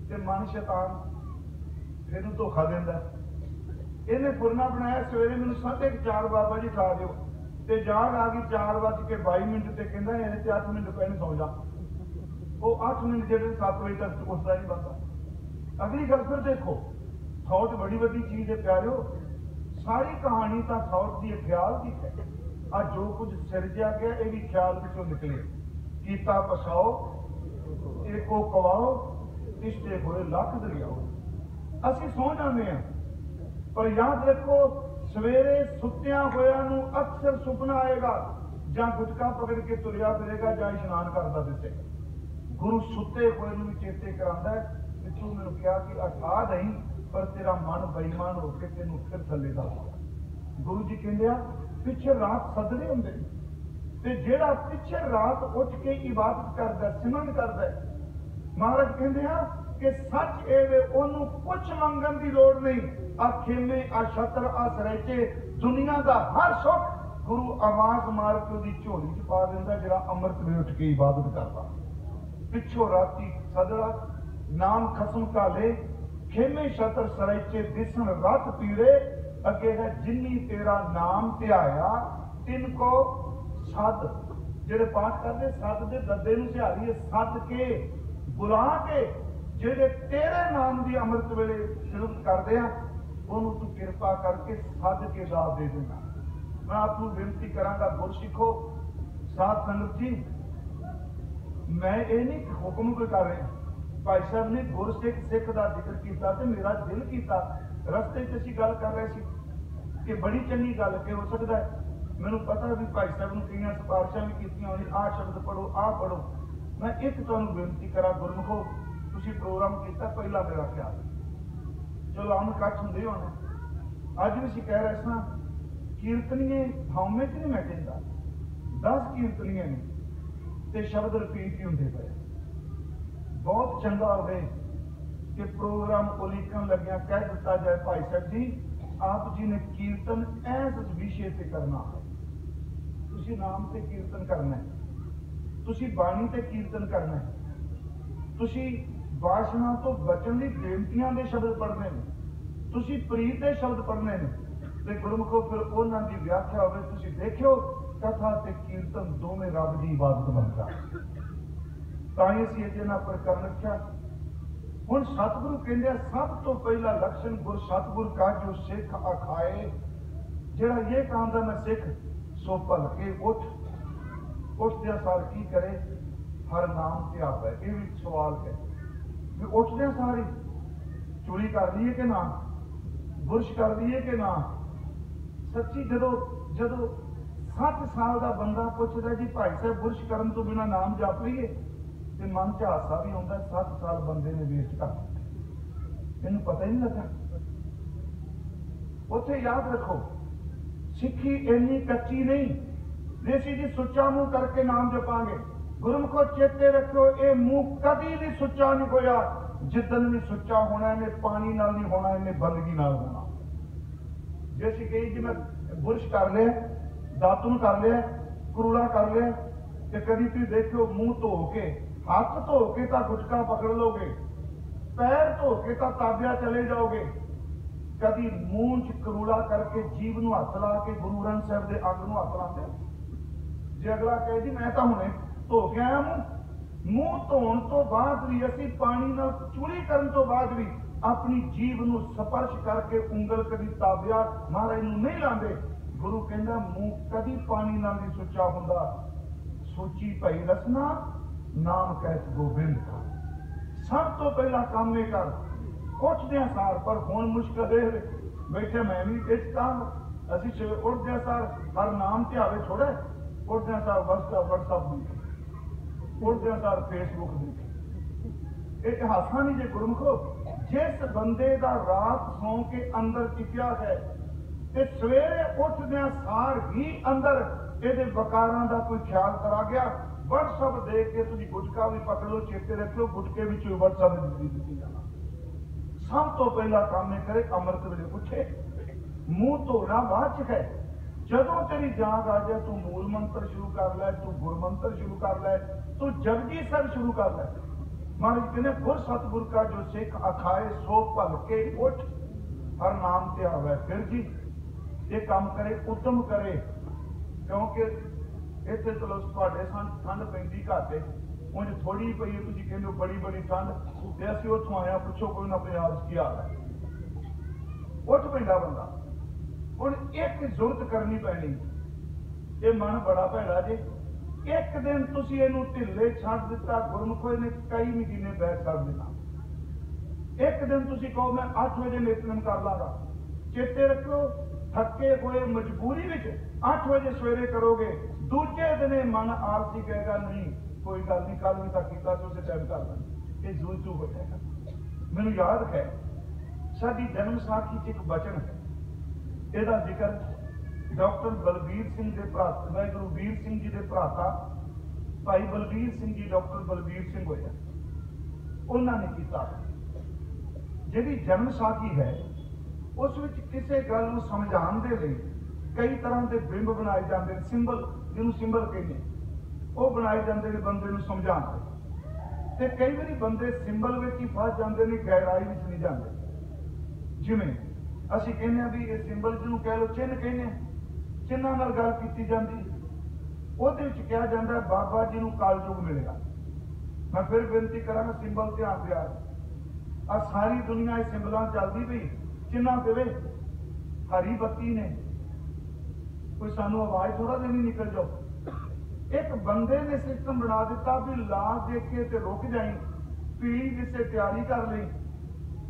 ते मन शैतान फिर धोखा दिंदा। इन्हें फुरना बनाया सवेरे मैनू 4:30 बाबा जी खा दो, ते जाग आ गई 4:22 ते कहंदा इहदे ते 8 मिनट पहले सौ जा। वो 8 मिनट जेडे 7 बजे तक उठदा नहीं बंदा। अगली गल फिर देखो, थॉट बड़ी वड्डी चीज है प्यारिओ। सारी कहानी तो थॉट की ख्याल की है। आज जो कुछ सिरजा गया ये भी ख्याल विचों निकले। कीता पछाओ, एको कवाओ, रिश्ते होए लख दरियाओ। असीं सौ जाते हैं, पर याद रखो सवेरे सुत्तियां होया नूं अक्सर सुपना आएगा, ਜਾਂ ਗੁਟਕਾ ਪਕੜ ਕੇ ਤੁਰਿਆ ਫਿਰੇਗਾ ਜਾਂ ਇਸ਼ਨਾਨ ਕਰਦਾ ਦਿਸੇਗਾ। ਗੁਰੂ ਸੁੱਤੇ ਹੋਏ ਨੂੰ ਵੀ ਚੇਤੇ ਕਰਾਉਂਦਾ ਕਿ ਤੂੰ ਮੈਨੂੰ ਕਿਹਾ ਕਿ ਅਠਾ ਨਹੀਂ, ਪਰ ਤੇਰਾ ਮਨ ਬੇਈਮਾਨ ਹੋ ਕੇ ਤੈਨੂੰ ਫਿਰ ਥੱਲੇ ਦਾ ਹੋਇਆ। ਗੁਰੂ ਜੀ ਕਹਿੰਦੇ ਆ ਪਿੱਛੇ ਰਾਤ ਸੱਦਣੇ ਹੁੰਦੇ ਨੇ, ਤੇ ਜਿਹੜਾ ਪਿੱਛੇ ਰਾਤ ਉੱਠ ਕੇ ਇਬਾਦਤ ਕਰਦਾ, ਸਿਮਰਨ ਕਰਦਾ, ਮਹਾਰਾਜ ਕਹਿੰਦੇ ਆ ਕਿ ਸੱਚ ਇਹ ਵੇ ਉਹਨੂੰ ਕੁਛ ਮੰਗਣ ਦੀ ਲੋੜ ਨਹੀਂ। ਆ ਖੇਮੇ, ਆ ਛਤਰ, ਆ ਸਰੈਚੇ, ਦੁਨੀਆ ਦਾ ਹਰ ਸੁੱਖ ਗੁਰੂ ਆਵਾਜ਼ ਮਾਰ ਕੇ ਉਹਦੀ ਝੋਲੀ ਚ ਪਾ ਦਿੰਦਾ, ਜਿਹੜਾ ਅੰਮ੍ਰਿਤ ਵੇਲੇ ਉੱਠ ਕੇ ਇਬਾਦਤ ਕਰਦਾ। ਪਿੱਛੋਂ ਰਾਤੀ ਸਦੜਾ ਨਾਮ ਖਸਮ ਕਾਲੇ, ਖੇਮੇ ਛਤਰ ਸਰੈਚੇ ਦਿਸਣ ਰਤ ਪੀੜੇ, ਅੱਗੇ ਹੈ ਜਿੰਨੀ ਤੇਰਾ ਨਾਮ ਧਿਆਇਆ ਤਿੰਨ ਕੋ ਸੱਦ। ਜਿਹੜੇ ਪਾਠ ਕਰਦੇ ਸੱਦ ਦੇ ਦੱਦੇ ਨੂੰ ਧਿਆਰੀਏ, ਸੱਦ ਕੇ ਬੁਲਾ ਕੇ ਜਿਹੜੇ ਤੇਰੇ ਨਾਮ ਦੀ ਅੰਮ੍ਰਿਤ ਵੇਲੇ ਸਿਰਫ ਕਰਦੇ ਆ, ਉਹਨੂੰ ਤੂੰ ਕਿਰਪਾ ਕਰਕੇ ਸੱਦ ਕੇ ਦਾਤ ਦੇ ਦੇਣਾ। ਮੈਂ ਆਪ ਨੂੰ ਬੇਨਤੀ ਕਰਾਂਗਾ, ਗੁਰਸਿੱਖੋ, ਸਾਧ ਸੰਗਤ ਜੀ, ਮੈਂ ਇਹ ਨਹੀਂ ਹੁਕਮ ਕੋਈ ਕਰ ਰਿਹਾ। ਭਾਈ ਸਾਹਿਬ ਨੇ ਗੁਰਸਿੱਖ ਸਿੱਖ ਦਾ ਜ਼ਿਕਰ ਕੀਤਾ ਤੇ ਮੇਰਾ ਦਿਲ ਕੀਤਾ। ਰਸਤੇ 'ਚ ਅਸੀਂ ਗੱਲ ਕਰ ਰਹੇ ਸੀ ਕਿ ਬੜੀ ਚੰਗੀ ਗੱਲ ਕਿ ਹੋ ਸਕਦਾ ਹੈ, ਮੈਨੂੰ ਪਤਾ ਵੀ ਭਾਈ ਸਾਹਿਬ ਨੂੰ ਕਈਆਂ ਸਿਫਾਰਿਸ਼ਾਂ ਵੀ ਕੀਤੀਆਂ ਹੋਣੀ, ਆਹ ਸ਼ਬਦ ਪੜੋ, ਆਹ ਪੜੋ। ਮੈਂ ਇੱਕ ਤੁਹਾਨੂੰ ਬੇਨਤੀ ਕਰਾਂ, ਗੁਰਮੁਖੋ, ਤੁਸੀਂ ਪ੍ਰੋਗਰਾਮ ਕੀਤਾ, ਪਹਿਲਾ ਮੇਰਾ ਖਿਆਲ, ਚਲੋ ਆਮ ਇਕੱਠ ਹੁੰਦੇ ਹੋਣੇ, ਅੱਜ ਵੀ ਅਸੀਂ ਕਹਿ ਰਹੇ ਸਾਂ ਕੀਰਤਨੀਏ ਹਉਮੈ ਚ ਨਹੀਂ ਮੈਂ ਕਹਿੰਦਾ, 10 ਕੀਰਤਨੀਏ ਨੇ ਤੇ ਸ਼ਬਦ ਰਿਪੀਟ ਹੀ ਹੁੰਦੇ ਪਏ। ਬਹੁਤ ਚੰਗਾ ਹੋਵੇ ਕਿ ਪ੍ਰੋਗਰਾਮ ਉਲੀਕਣ ਲੱਗਿਆ ਕਹਿ ਦਿੱਤਾ ਜਾਏ, ਭਾਈ ਸਾਹਿਬ ਜੀ ਆਪ ਜੀ ਨੇ ਕੀਰਤਨ ਐਸ ਵਿਸ਼ੇ ਤੇ ਕਰਨਾ ਹੈ, ਤੁਸੀਂ ਨਾਮ ਤੇ ਕੀਰਤਨ ਕਰਨਾ ਹੈ, ਤੁਸੀਂ ਬਾਣੀ ਤੇ ਕੀਰਤਨ ਕਰਨਾ ਹੈ, ਤੁਸੀਂ ਵਾਸ਼ਨਾ ਤੋਂ ਬਚਣ ਲਈ ਬੇਨਤੀਆਂ ਦੇ ਸ਼ਬਦ ਪੜ੍ਹਨੇ ਨੇ, ਤੁਸੀਂ ਪ੍ਰੀਤ ਦੇ ਸ਼ਬਦ ਪੜ੍ਹਨੇ ਨੇ। ਤੇ ਗੁਰਮੁਖੋ ਫਿਰ ਉਹਨਾਂ ਦੀ ਵਿਆਖਿਆ ਹੋਵੇ, ਤੁਸੀਂ ਦੇਖਿਓ ਕਥਾ ਤੇ ਕੀਰਤਨ ਦੋਵੇਂ ਰੱਬ ਦੀ ਇਬਾਦਤ ਬਣਦਾ। ਤਾਂ ਹੀ ਅਸੀਂ ਇਹਦੇ ਨਾਲ ਪ੍ਰਕਰਨ ਰੱਖਿਆ। ਹੁਣ ਸਤਿਗੁਰੂ ਕਹਿੰਦੇ ਆ ਸਭ ਤੋਂ ਪਹਿਲਾ ਲਕਸ਼ਣ ਗੁਰ ਸਤਿਗੁਰ ਕਾ ਜੋ ਸਿੱਖ ਆਖਾਏ, ਜਿਹੜਾ ਇਹ ਕਹਿੰਦਾ ਮੈਂ ਸਿੱਖ ਸੋ ਭਲਕੇ ਉੱਠਦਿਆਂ ਸਾਰ ਕੀ ਕਰੇ, ਹਰ ਨਾਮ ਧਿਆਵੇ। ਇਹ ਵੀ ਸਵਾਲ ਹੈ ਵੀ ਉੱਠਦਿਆਂ ਸਾਰ ਹੀ ਚੋਰੀ ਕਰ ਲਈਏ ਕਿ ਨਾ, ਬੁਰਸ਼ ਕਰ ਲਈਏ ਕਿ ਨਾ। ਸੱਚੀ ਜਦੋਂ 60 ਸਾਲ ਦਾ ਬੰਦਾ ਪੁੱਛਦਾ ਜੀ ਭਾਈ ਸਾਹਿਬ ਬੁਰਸ਼ ਕਰਨ ਤੋਂ ਬਿਨਾਂ ਨਾਮ ਜਪ ਲਈਏ, ਤੇ ਮਨ 'ਚ ਹਾਸਾ ਵੀ ਆਉਂਦਾ, 60 ਸਾਲ ਬੰਦੇ ਨੇ ਵੇਸਟ ਕਰ ਦਿੱਤੇ, ਇਹਨੂੰ ਪਤਾ ਹੀ ਨਹੀਂ ਲੱਗਾ। ਉੱਥੇ ਯਾਦ ਰੱਖੋ, ਸਿੱਖੀ ਇੰਨੀ ਕੱਚੀ ਨਹੀਂ ਜੇ ਅਸੀਂ ਜੀ ਸੁੱਚਾ ਮੂੰਹ ਕਰਕੇ ਨਾਮ ਜਪਾਂਗੇ। ਗੁਰਮੁਖੋ ਚੇਤੇ ਰੱਖਿਓ, ਇਹ ਮੂੰਹ ਕਦੀ ਵੀ ਸੁੱਚਾ ਨਹੀਂ ਹੋਇਆ। ਜਿੱਦਣ ਵੀ ਸੁੱਚਾ ਹੋਣਾ, ਇਹਨੇ ਪਾਣੀ ਨਾਲ ਨਹੀਂ ਹੋਣਾ, ਇਹਨੇ ਬੰਦਗੀ ਨਾਲ ਹੋਣਾ। ਜੇ ਅਸੀਂ ਕਹੀ ਜੀ ਮੈਂ ਬੁਰਸ਼ ਕਰ ਲਿਆ, ਦਾਤੂਨ ਕਰ ਲਿਆ, ਕਰੂੜਾ ਕਰ ਲਿਆ, ਤੇ ਕਦੀ ਤੁਸੀਂ ਦੇਖਿਓ ਮੂੰਹ ਧੋ ਕੇ, ਹੱਥ ਧੋ ਕੇ ਤਾਂ ਗੁਟਕਾ ਪਕੜ ਲੋਗੇ, ਪੈਰ ਧੋ ਕੇ ਤਾਂ ਤਾਬਿਆ ਚਲੇ ਜਾਓਗੇ। ਕਦੀ ਮੂੰਹ 'ਚ ਕਰੂੜਾ ਕਰਕੇ ਜੀਭ ਨੂੰ ਹੱਥ ਲਾ ਕੇ ਗੁਰੂ ਗ੍ਰੰਥ ਸਾਹਿਬ ਦੇ ਅੰਗ ਨੂੰ ਹੱਥ ਲਾਉਂਦੇ। ਜੇ ਅਗਲਾ ਕਹੇ ਜੀ ਮੈਂ ਤਾਂ ਹੁਣੇ ਧੋ ਕੇ ਆਇਆ ਮੂੰਹ ਧੋਣ ਤੋਂ ਬਾਅਦ ਵੀ ਅਸੀਂ ਪਾਣੀ ਨਾਲ ਚੂਲੀ ਕਰਨ ਤੋਂ ਬਾਅਦ ਵੀ ਆਪਣੀ ਜੀਭ ਨੂੰ ਸਪਰਸ਼ ਕਰਕੇ ਉਂਗਲ ਕਦੀ ਤਾਬਿਆ ਮਹਾਰਾਜ ਨੂੰ ਨਹੀਂ ਲਾਉਂਦੇ। ਗੁਰੂ ਕਹਿੰਦਾ ਮੂੰਹ ਕਦੀ ਪਾਣੀ ਨਾਲ ਨਹੀਂ ਸੁੱਚਾ ਹੁੰਦਾ। ਸੋਚੀ ਭਈ ਰਸਨਾ ਨਾਮ ਕਹਿਤ ਗੋਬਿੰਦ ਦਾ। ਸਭ ਤੋਂ ਪਹਿਲਾ ਕੰਮ ਇਹ ਕਰ, ਉੱਠਦਿਆਂ ਸਾਰ। ਪਰ ਹੁਣ ਮੁਸ਼ਕਲ ਇਹ ਬੈਠੇ ਮੈਂ ਵੀ ਦੇਖਦਾ, ਅਸੀਂ ਸਵੇਰੇ ਉੱਠਦਿਆਂ ਸਾਰ ਹਰ ਨਾਮ ਧਿਆਵੇ ਥੋੜੇ, ਉੱਠਦਿਆਂ ਸਾਰ WhatsApp ਦੇਖੇ, ਉੱਠਦਿਆਂ ਸਾਰ Facebook ਦੇਖੇ। ਇਹ ਹਾਸਾ ਨਹੀਂ ਜੇ ਗੁਰਮੁਖੋ। ਜਿਸ ਬੰਦੇ ਦਾ ਰਾਤ ਸੌਂ ਕੇ ਅੰਦਰ ਟਿਕਿਆ ਹੈ ਤੇ ਸਵੇਰੇ ਉੱਠਦਿਆਂ ਸਾਰ ਹੀ ਅੰਦਰ ਇਹਦੇ ਵਕਾਰਾਂ ਦਾ ਕੋਈ ਖਿਆਲ ਕਰਾ ਗਿਆ, WhatsApp ਦੇਖ ਕੇ ਤੁਸੀਂ ਗੁਟਕਾ ਵੀ ਪਕੜ ਲਓ, ਚੇਤੇ ਰੱਖਿਓ ਗੁਟਕੇ ਵਿੱਚ WhatsApp ਦਿੱਤੀ ਜਾਣਾ। ਸਭ ਤੋਂ ਪਹਿਲਾ ਕੰਮ ਇਹ ਕਰੇ, ਅੰਮ੍ਰਿਤ ਵੇਲੇ ਪੁੱਛੇ। ਮੂੰਹ ਧੋਣਾ ਬਾਅਦ ਚ ਹੈ। ਜਦੋਂ ਤੇਰੀ ਜਾਗ ਆ ਜਾਏ ਤੂੰ ਮੂਲ ਮੰਤਰ ਸ਼ੁਰੂ ਕਰ ਲੈ, ਤੂੰ ਗੁਰ ਮੰਤਰ ਸ਼ੁਰੂ ਕਰ ਲੈ, ਤੂੰ ਜਪਜੀ ਸਾਹਿਬ ਸ਼ੁਰੂ ਕਰ ਲੈ। ਮਹਾਰਾਜ ਕਹਿੰਦੇ ਗੁਰ ਸਤਿਗੁਰ ਕਾ ਜੋ ਸਿੱਖ ਆਖਾਏ ਸੋ ਭਲਕੇ ਉੱਠ ਹਰ ਨਾਮ ਤੇ ਆਵੇ। ਫਿਰ ਜੀ ਇਹ ਕੰਮ ਕਰੇ, ਉਦਮ ਕਰੇ, ਕਿਉਂਕਿ ਇੱਥੇ ਚਲੋ ਤੁਹਾਡੇ ਠੰਡ ਪੈਂਦੀ ਘੱਟ ਹੈ, ਉਂਝ ਥੋੜੀ ਪਈ ਹੈ, ਤੁਸੀਂ ਕਹਿੰਦੇ ਹੋ ਬੜੀ ਠੰਡ, ਤੇ ਅਸੀਂ ਉੱਥੋਂ ਆਇਆ, ਪੁੱਛੋ ਕੋਈ ਨਾ ਪੰਜਾਬ 'ਚ ਕੀ ਹਾਲ ਹੈ। ਉੱਠ ਪੈਂਦਾ ਬੰਦਾ। ਹੁਣ ਇੱਕ ਜ਼ਰੂਰਤ ਕਰਨੀ ਪੈਣੀ। ਇਹ ਮਨ ਬੜਾ ਭੈੜਾ ਜੇ। ਇੱਕ ਦਿਨ ਤੁਸੀਂ ਇਹਨੂੰ ਢਿੱਲੇ ਛੱਡ ਦਿੱਤਾ, ਗੁਰਮੁਖੋ ਇਹਨੇ ਕਈ ਮਹੀਨੇ ਬੈਠ ਕਰ ਦੇਣਾ। ਇੱਕ ਦਿਨ ਤੁਸੀਂ ਕਹੋ ਮੈਂ 8 ਵਜੇ ਨਿਤਨੇਮ ਕਰ ਲਾਂਗਾ, ਚੇਤੇ ਰੱਖੋ थके हुए मजबूरी विच 8 बजे सवेरे करोगे, दूजे दिन मन आलसी कहेगा नहीं कोई गल नहीं, कल भी तक किया तो उसे टाइम कर दें, ये जू हो जाएगा। मैनू याद है साडी जन्म साखी च एक वचन है, ਇਹਦਾ ਜ਼ਿਕਰ डॉक्टर बलबीर सिंह के भराता, वाहिगुरू वीर सिंह जी के भराता भाई बलबीर सिंह जी डॉक्टर बलबीर सिंह होया, उन्होंने किया। जिहड़ी जन्म साखी है उस विच किसी गल नूं समझाउण दे लई कई तरह के बिंब बनाए जाते हैं, सिंबल जिन्होंने सिंबल कहते वो बनाए जाते हैं बंदे नूं समझाउण लई, ते कई बारी बंदे सिंबल विच ही फस जाते हैं, गहराई विच नहीं जाते। जिवें ਅਸੀਂ ਕਹਿੰਦੇ ਹਾਂ ਵੀ ਇਹ ਸਿੰਬਲ ਜਿਹਨੂੰ ਕਹਿ ਲਓ ਚਿੰਨ੍ਹ ਕਹਿੰਦੇ ਹਾਂ, ਚਿੰਨ੍ਹਾਂ ਨਾਲ ਗੱਲ ਕੀਤੀ ਜਾਂਦੀ, ਉਹਦੇ ਵਿੱਚ ਕਿਹਾ ਜਾਂਦਾ ਬਾਬਾ ਜੀ ਨੂੰ ਕਲਯੁਗ ਮਿਲੇਗਾ। ਮੈਂ ਫਿਰ ਬੇਨਤੀ ਕਰਾਂਗਾ ਸਿੰਬਲ ਧਿਆਨ ਦਿਆ, ਆ ਸਾਰੀ ਦੁਨੀਆ ਇਹ ਸਿੰਬਲਾਂ ਚੱਲਦੀ ਪਈ, ਚਿੰਨ੍ਹਾਂ ਦੇਵੇ ਹਰੀ ਬੱਤੀ ਨੇ, ਕੋਈ ਸਾਨੂੰ ਆਵਾਜ਼ ਥੋੜਾ ਦੇਣੀ ਨਿਕਲ ਜਾਓ। ਇੱਕ ਬੰਦੇ ਨੇ ਸਿਸਟਮ ਬਣਾ ਦਿੱਤਾ ਵੀ ਲਾ ਦੇਖ ਕੇ ਤੇ ਰੁਕ ਜਾਈ, ਪੀਲੀ ਕਿਸੇ ਤਿਆਰੀ ਕਰ ਲਈ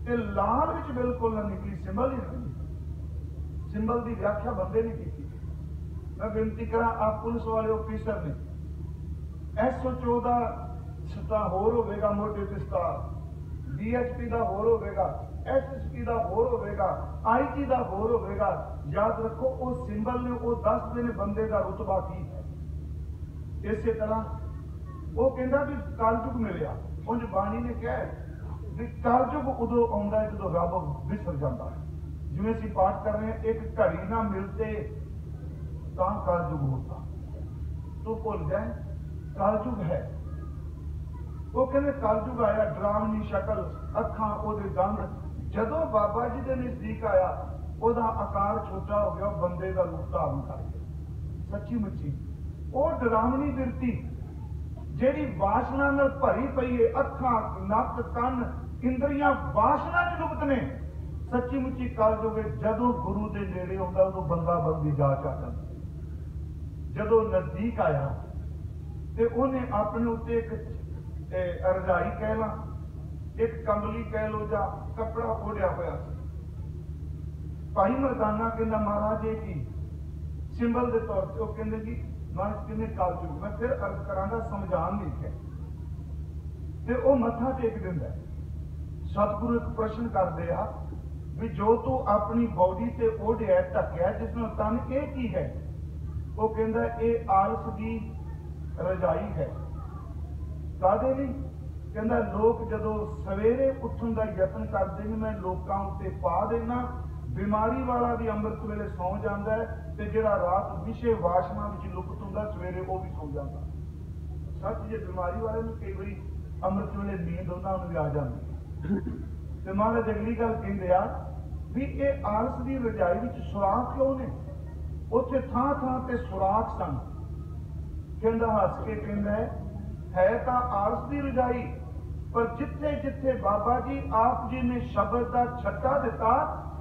ਤੇ ਲਾਲ ਵਿੱਚ ਬਿਲਕੁਲ ਨਾ ਨਿਕਲੀ, ਸਿੰਬਲ ਹੀ ਨਹੀਂ। ਸਿੰਬਲ ਦੀ ਵਿਆਖਿਆ ਬੰਦੇ ਨੇ ਕੀਤੀ। ਮੈਂ ਬੇਨਤੀ ਕਰਾਂ ਆਪ ਪੁਲਿਸ ਵਾਲੇ ਆਫੀਸਰ ਨੇ, SHO ਦਾ ਸਟਾ ਹੋਰ ਹੋਵੇਗਾ ਮੋਢੇ ਤੇ ਸਟਾਰ, DHP ਦਾ ਹੋਰ ਹੋਵੇਗਾ, SSP ਦਾ ਹੋਰ ਹੋਵੇਗਾ, IG ਦਾ ਹੋਰ ਹੋਵੇਗਾ। ਯਾਦ ਰੱਖੋ ਉਹ ਸਿੰਬਲ ਨੇ ਉਹ ਦੱਸਦੇ ਨੇ ਬੰਦੇ ਦਾ ਰੁਤਬਾ ਕੀ ਹੈ। ਇਸੇ ਤਰ੍ਹਾਂ ਉਹ ਕਹਿੰਦਾ ਵੀ ਕਲਯੁਗ ਮਿਲਿਆ, ਉਂਝ ਬਾਣੀ ਨੇ ਕਿਹਾ ਵੀ ਕਲਯੁਗ ਉਦੋਂ ਆਉਂਦਾ ਹੈ ਜਦੋਂ ਰੱਬ ਵਿਸਰ ਜਾਂਦਾ ਹੈ। ਜਿਵੇਂ ਅਸੀਂ ਪਾਠ ਕਰ ਰਹੇ ਹਾਂ, ਇੱਕ ਘੜੀ ਨਾ ਮਿਲਤੇ ਤਾਂ ਕਲਯੁਗ ਹੁੰਦਾ, ਤੂੰ ਭੁੱਲ ਜਾਏ ਕਲਯੁਗ ਹੈ। ਉਹ ਕਹਿੰਦੇ ਕਲਯੁਗ ਆਇਆ, ਡਰਾਵਨੀ ਸ਼ਕਲ, ਅੱਖਾਂ ਉਹਦੇ ਦੰਦ, ਜਦੋਂ ਬਾਬਾ ਜੀ ਦੇ ਨਜ਼ਦੀਕ ਆਇਆ ਉਹਦਾ ਆਕਾਰ ਛੋਟਾ ਹੋ ਗਿਆ, ਉਹ ਬੰਦੇ ਦਾ ਰੂਪ ਧਾਰਨ ਕਰ ਗਿਆ। ਸੱਚੀ ਮੁੱਚੀ ਉਹ ਡਰਾਵਨੀ ਬਿਰਤੀ ਜਿਹੜੀ ਵਾਸ਼ਨਾ ਨਾਲ ਭਰੀ ਪਈ ਹੈ, ਅੱਖਾਂ ਨੱਕ ਕੰਨ ਇੰਦਰੀਆਂ ਵਾਸ਼ਨਾ ਚ ਲੁਪਤ ਨੇ, ਸੱਚੀ ਮੁੱਚੀ ਕਲਯੁਗ ਜਦੋਂ ਗੁਰੂ ਦੇ ਨੇੜੇ ਆਉਂਦਾ ਉਦੋਂ ਬੰਦਾ ਬੰਦੀ ਜਾਚ ਆ ਜਾਂਦੀ। ਜਦੋਂ ਨਜ਼ਦੀਕ ਆਇਆ ਤੇ ਉਹਨੇ ਆਪਣੇ ਉੱਤੇ ਇੱਕ ਰਜਾਈ ਕਹਿ ਲਾ, ਇੱਕ ਕੰਬਲੀ ਕਹਿ ਲੋ ਜਾਂ ਕੱਪੜਾ ਓੜਿਆ ਹੋਇਆ ਸੀ। ਭਾਈ ਮਰਦਾਨਾ ਕਹਿੰਦਾ ਮਹਾਰਾਜ ਇਹ ਕੀ ਸਿੰਬਲ ਦੇ ਤੌਰ ਤੇ? ਉਹ ਕਹਿੰਦੇ ਜੀ ਮਹਾਰਾਜ ਕਿੰਨੇ ਕਲਯੁਗ। ਮੈਂ ਫਿਰ ਅਰਜ਼ ਕਰਾਂਗਾ ਸਮਝਾਉਣ ਲਈ ਹੈ। ਤੇ ਉਹ ਮੱਥਾ ਟੇਕ ਦਿੰਦਾ। ਸਤਿਗੁਰੂ ਇੱਕ ਪ੍ਰਸ਼ਨ ਕਰਦੇ ਆ ਵੀ ਜੋ ਤੂੰ ਆਪਣੀ ਬੋਡੀ ਤੇ ਓੜਿਆ ਢੱਕਿਆ ਜਿਸ ਨਾਲ ਤਨ, ਇਹ ਕੀ ਹੈ? ਉਹ ਕਹਿੰਦਾ ਇਹ ਆਲਸ ਦੀ ਰਜਾਈ ਹੈ। ਕਾਹਦੇ ਲਈ? ਕਹਿੰਦਾ ਲੋਕ ਜਦੋਂ ਸਵੇਰੇ ਉੱਠਣ ਦਾ ਯਤਨ ਕਰਦੇ ਨੇ, ਮੈਂ ਲੋਕਾਂ ਉੱਤੇ ਪਾ ਦੇਣਾ, ਬਿਮਾਰੀ ਵਾਲਾ ਵੀ ਅੰਮ੍ਰਿਤ ਵੇਲੇ ਸੌਂ ਜਾਂਦਾ ਹੈ ਤੇ ਜਿਹੜਾ ਰਾਤ ਵਿਸ਼ੇ ਵਾਸ਼ਨਾ ਵਿੱਚ ਲੁਪਤ ਹੁੰਦਾ ਸਵੇਰੇ ਉਹ ਵੀ ਸੌਂ ਜਾਂਦਾ। ਸੱਚ ਜੇ ਬਿਮਾਰੀ ਵਾਲੇ ਨੂੰ ਕਈ ਵਾਰੀ ਅੰਮ੍ਰਿਤ ਵੇਲੇ ਨੀਂਦ ਉਹਨਾਂ ਨੂੰ ਵੀ ਆ ਜਾਂਦੀ। ਤੇ ਮਹਾਰਾਜ ਅਗਲੀ ਗੱਲ ਕਹਿੰਦੇ ਆ ਵੀ ਇਹ ਆਲਸ ਦੀ ਰਜਾਈ ਵਿੱਚ ਸੁਰਾਖ ਕਿਉਂ ਨੇ? ਉੱਥੇ ਥਾਂ ਥਾਂ ਤੇ ਸੁਰਾਖ ਸਨ। ਕਹਿੰਦਾ ਹੱਸ ਕੇ ਕਹਿੰਦਾ ਹੈ ਤਾਂ ਆਲਸ ਦੀ ਰਜਾਈ, ਪਰ ਜਿੱਥੇ ਜਿੱਥੇ ਬਾਬਾ ਜੀ ਆਪ ਜੀ ਨੇ ਸ਼ਬਦ ਦਾ ਛੱਟਾ ਦਿੱਤਾ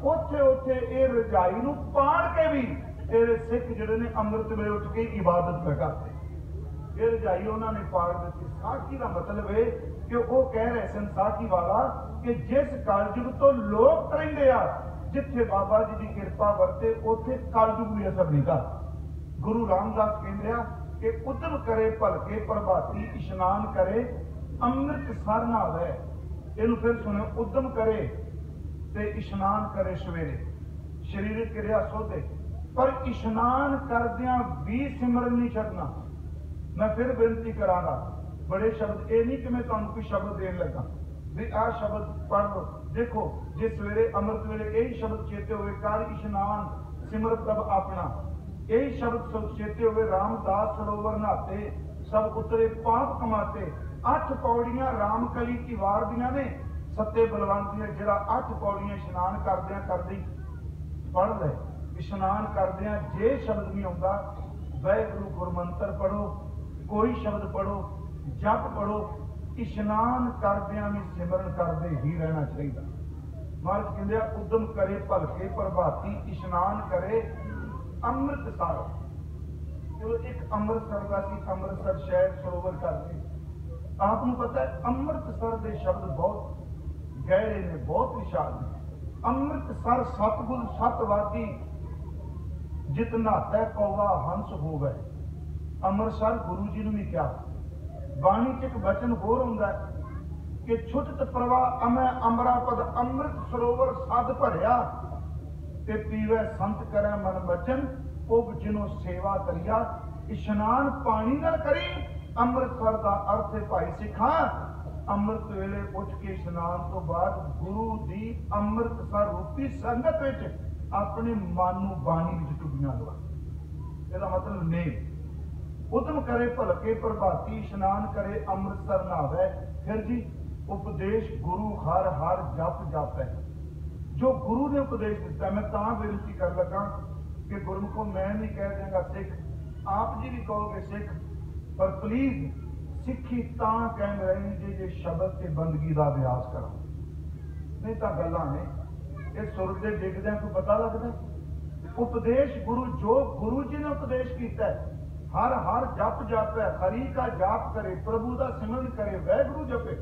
ਉੱਥੇ ਉੱਥੇ ਇਹ ਰਜਾਈ ਨੂੰ ਪਾੜ ਕੇ ਵੀ ਤੇਰੇ ਸਿੱਖ ਜਿਹੜੇ ਨੇ ਅੰਮ੍ਰਿਤ ਵੇਲੇ ਉੱਠ ਕੇ ਇਬਾਦਤ ਕਰਦੇ। ਇਹ ਰਜਾਈ ਉਹਨਾਂ ਨੇ ਪਾੜ ਦਿੱਤੀ। ਸਾਖੀ ਦਾ ਮਤਲਬ ਹੈ ਕਿ ਉਹ ਕਹਿ ਰਹੇ ਸਨ ਸਾਖੀ ਵਾਲਾ ਕਿ ਜਿਸ ਕਲਯੁਗ ਤੋਂ ਲੋਕ ਤਰਿੰਦੇ ਆ, ਜਿੱਥੇ ਬਾਬਾ ਜੀ ਦੀ ਕਿਰਪਾ ਵਰਤੇ ਉੱਥੇ ਕਲਯੁਗ ਵੀ ਅਸਰ ਨਹੀਂ ਕਰਦਾ। ਗੁਰੂ ਰਾਮਦਾਸ ਕਹਿੰਦੇ ਆ ਕਿ ਉਦਮ ਕਰੇ ਭਲਕੇ ਪ੍ਰਭਾਤੀ, ਇਸ਼ਨਾਨ ਕਰੇ ਅੰਮ੍ਰਿਤ ਸਰ ਨਾਲ ਹੈ। ਇਹਨੂੰ ਫਿਰ ਸੁਣਿਓ, ਉਦਮ ਕਰੇ ਤੇ ਇਸ਼ਨਾਨ ਕਰੇ ਸਵੇਰੇ, ਸਰੀਰਕ ਕਿਰਿਆ ਸੋਧੇ, ਪਰ ਇਸ਼ਨਾਨ ਕਰਦਿਆਂ ਵੀ ਸਿਮਰਨ ਨਹੀਂ ਛੱਡਣਾ। ਮੈਂ ਫਿਰ ਬੇਨਤੀ ਕਰਾਂਗਾ, ਬੜੇ ਸ਼ਬਦ ਇਹ ਨਹੀਂ ਕਿ ਮੈਂ ਤੁਹਾਨੂੰ ਕੋਈ ਸ਼ਬਦ ਦੇਣ ਲੱਗਾ ਵੀ ਆਹ ਸ਼ਬਦ ਪੜ੍ਹ ਲਓ। ਦੇਖੋ ਜੇ ਸਵੇਰੇ ਅੰਮ੍ਰਿਤ ਵੇਲੇ ਇਹੀ ਸ਼ਬਦ ਚੇਤੇ ਹੋਵੇ, ਕਰ ਇਸ਼ਨਾਨ ਸਿਮਰ ਪ੍ਰਭ ਆਪਣਾ, ਇਹੀ ਸ਼ਬਦ ਸਭ ਚੇਤੇ ਹੋਵੇ, ਰਾਮਦਾਸ ਸਰੋਵਰ ਨਹਾਤੇ ਸਭ ਉਤਰੇ ਪਾਪ ਕਮਾਤੇ। 8 ਪੌੜੀਆਂ ਰਾਮ ਕਲੀ ਕੀ ਵਾਰ ਦੀਆਂ ਨੇ, ਸੱਤੇ ਬਲਵੰਤ ਦੀਆਂ, ਜਿਹੜਾ 8 ਪੌੜੀਆਂ ਇਸ਼ਨਾਨ ਕਰਦਿਆਂ ਕਰਦੇ ਪੜ੍ਹ ਲੈ। ਇਸ਼ਨਾਨ ਕਰਦਿਆਂ ਜੇ ਸ਼ਬਦ ਨਹੀਂ ਆਉਂਦਾ, ਵਾਹਿਗੁਰੂ ਗੁਰਮੰਤਰ ਪੜ੍ਹੋ, ਕੋਈ ਸ਼ਬਦ ਪੜ੍ਹੋ, ਜਪ ਪੜ੍ਹੋ, ਇਸ਼ਨਾਨ ਕਰਦਿਆਂ ਵੀ ਸਿਮਰਨ ਕਰਦੇ ਹੀ ਰਹਿਣਾ ਚਾਹੀਦਾ। ਮਹਾਰਾਜ ਕਹਿੰਦੇ ਆ ਉਦਮ ਕਰੇ ਭਲਕੇ ਪ੍ਰਭਾਤੀ, ਇਸ਼ਨਾਨ ਕਰੇ ਅੰਮ੍ਰਿਤਸਰ। ਚਲੋ ਇੱਕ ਅੰਮ੍ਰਿਤਸਰ ਦਾ ਸੀ, ਅੰਮ੍ਰਿਤਸਰ ਸ਼ਹਿਰ ਸਰੋਵਰ ਕਰਕੇ ਆਪ ਨੂੰ ਪਤਾ ਹੈ ਅੰਮ੍ਰਿਤਸਰ ਦੇ ਸ਼ਬਦ ਬਹੁਤ ਗਹਿਰੇ ਨੇ, ਬਹੁਤ ਵਿਸ਼ਾਲ ਨੇ। ਅੰਮ੍ਰਿਤਸਰ ਸਤਿਗੁਰ ਸਤਵਾਦੀ जित नहाता कौवा हंस होवे। ਅੰਮ੍ਰਿਤਸਰ गुरु जी ने भी क्या बाणी च एक वचन होर हुंदा है कि छुटत प्रवाह अमै अमरापद अमृत सरोवर सद भरिया ते पीवे संत करे मन बचन उब जिनो सेवा करिया। इशनान पानी नाल करी ਅੰਮ੍ਰਿਤਸਰ का अर्थ है भाई सिखा ਅੰਮ੍ਰਿਤ वेले उठ के इशनान तो बाद गुरु की ਅੰਮ੍ਰਿਤਸਰ रूपी संगत विच अपने मन नूं बाणी विच डुबियां लवा। इसदा मतलब नहीं उदम करे भलके प्रभाती इशनान करे ਅੰਮ੍ਰਿਤਸਰ नहावे। फिर जी उपदेश गुरु हर हर जप जप है जो गुरु ने उपदेश दिता। मैं तां बेनती कर लगा कि गुरमुखों मैं नहीं कह देंगा सिख, आप जी भी कहोगे सिख, पर प्लीज सिखी तां कह रहे जी जे शब्द ते बंदगी का अभ्यास करो, नहीं तो गल्लां ने ये सुर दे डिगदे को पता लगता। उपदेश गुरु जो गुरु जी ने उपदेश किया है हर हर जप जप है, हरि का जाप करे, प्रभु का सिमरन करे, वैगुरु जपे।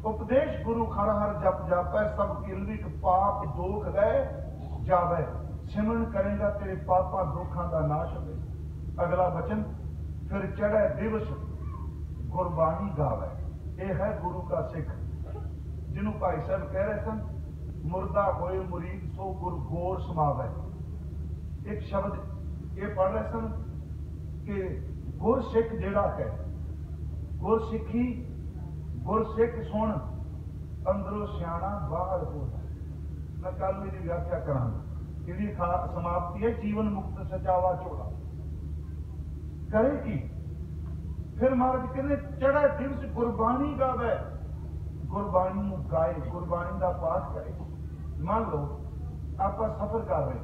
उपदेश गुरु हर हर जप जप है, सब किलविक पाप दोख रह जावे। सिमरन करेगा तेरे पापा दुखों का नाश होवे। अगला वचन फिर चढ़े दिवस गुरबाणी गावे। यह है गुरु का सिख जिन्हों भाई साहब कह रहे सन मुर्दा होए मुरीद सो गुर गोर समावे। एक शब्द ये पढ़ रहे सन कि गुरसिख जिहड़ा है गुरसिखी गुरसिख सुन अंदरों सियाणा बाहर बोला। मैं कल मेरी व्याख्या करांगा। यदि समाप्ति है जीवन मुक्त सचावा चोला करे की। फिर महाराज कहते चढ़ा दिवस गुरबाणी गावे, गुरबाणी नूं गाए, गुरबाणी का पाठ करे। मान लो आप सफर कर रहे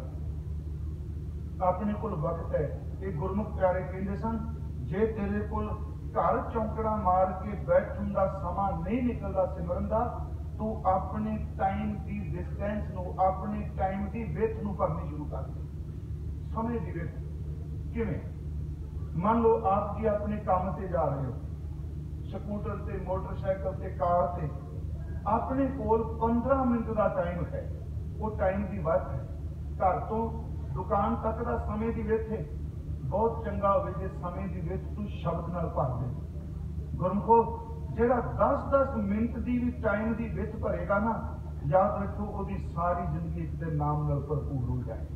अपने कोल वक्त है, ये गुरमुख प्यारे कहते सन जे तेरे कोल घर चौंकड़ा मार के बैठन का समा नहीं निकलता सिमरन का, तू अपने टाइम की डिस्टेंस नूं अपने टाइम की विथ नूं भरनी शुरू कर दे। समय की विथ किवें मान लो आप जी अपने काम से जा रहे हो स्कूटर से मोटरसाइकिल से कार से, अपने कोल 15 मिनट का टाइम है, वो टाइम की वथ है। घर तो दुकान तक का समय की विथ है, बहुत चंगा हो जे समय की विथ तू शब्द नाल भर दे। गुरमुखो जेड़ा 10-10 मिनट की भी टाइम की विथ भरेगा ना, याद रखो उसकी सारी जिंदगी एक नाम नाल भरपूर हो जाए।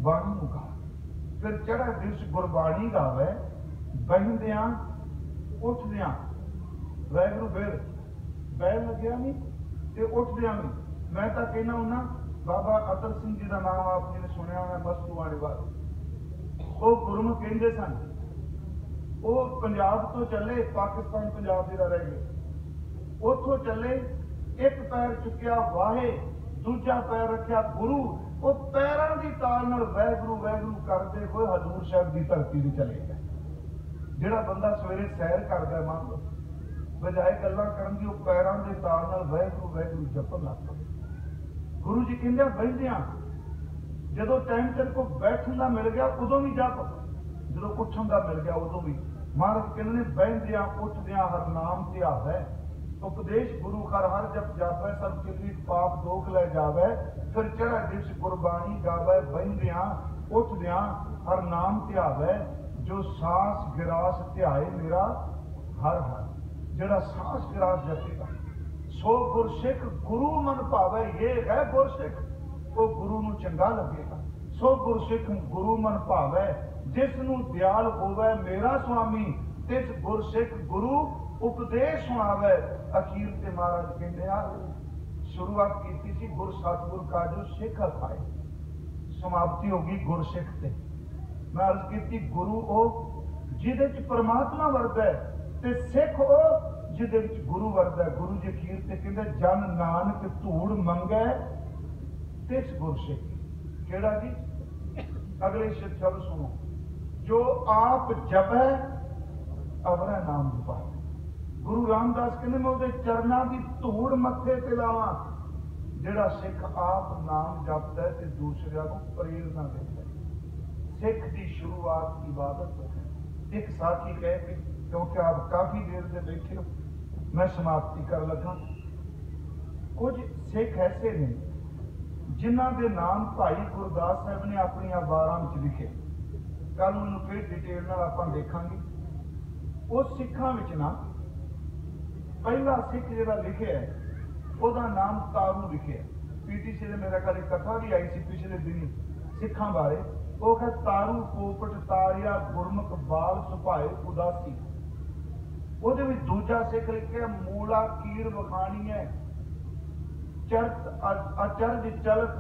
बाणी नूं गा। फिर चढ़ा दिवस गुरबाणी गावे, बहिंदियां उठदियां वैगुरू फिर बह लग्या नहीं ते उठदियां भी। मैं तो कहना हूं ना बाबा अटल सिंह जी का नाम आपने सुनिया होना, मस्तूआणे वाले वो गुरमुख कहते सन। वो पंजाब तो चले पाकिस्तान पंजाब जिहड़ा रह गए, उथों चले एक पैर चुकिया वाहे दूजा पैर रखिया गुरु, वो पैरों की ताल नाल वैगुरू वैगुरू करते हुए हजूर साहब की धरती से चले गए। जिहड़ा बंदा सवेरे सैर करता मान लो बजाए गल्लां करन दी, वो पैरों के ताल नाल वैगुरू वैगुरू जपन लग पए। गुरु जी कहंदे बहिंदियां जदों टाइम तेरे को बैठन का मिल गया उदों भी जप, जो उठन का मिल गया उदों भी। महाराज कहने बहदियां उठदियां हर नाम ध्यावै। उपदेश गुरु हर हर जप जावै, सब किलवी पाप दोख ले जावै। फिर चढ़ा दिवस गुरबाणी गावै, बहदियां उठदियां हर नाम ध्यावै। जो सांस गिरास ध्याए मेरा हर हर, जेड़ा सांस गिरास जपेगा सो गुरसिख गुरु मन भावे। ये है गुरसिख, वो गुरु नूं चंगा लगेगा। सो गुरसिख गुरु मन भावे, जिस नूं दयाल होवे मेरा स्वामी, तिस गुरसिख गुरु उपदेश सुनावे। अखीर ते महाराज कहंदे आ शुरुआत की सी गुर सतगुर का जो सिख अखाए, समाप्ति होगी गुरसिख ते। मैं अर्ज की गुरु ओ जिहदे च परमात्मा वरदा है, ते सिख ओ जिहदे विच गुरु वरदा है। गुरु जी अखीर ते कहंदे जन नानक धूड़ मंगै तिस गुरसिख। केड़ा जी? अगले शब्द सुनो, जो आप जपै अवरा नाम जपाए। गुरु रामदास कहते मैं उहदे चरनां दी धूड़ मत्थे ते लावां। जिहड़ा सिख आप नाम जपदा है ते दूसरिਆਂ को प्रेरणा देता है। सिख की शुरुआत इबादत है। एक साथी कह के, क्योंकि आप काफी देर से बैठे हो, मैं समाप्ति कर लगा। कुछ सिख ऐसे ने जिन्हां दे नाम भाई गुरदास साहब ने अपनी वारां विच लिखे। कल नूं फिर डिटेल नाल आपां देखांगे। उस सिखां विच ना पहला सिख जिहड़ा लिखिआ है ਉਹਦਾ नाम तारू लिखिआ। पीटीसी ने मेरा कल कथा भी आई सी पिछले दिन सिखां बारे। वो है तारू पोपट तारिया गुरमुख बाल सुभाए उदासी। ਉਹਦੇ ਵਿੱਚ दूजा सिख लिखिआ मूला कीड़ वखाणी है चरत अचरज चलत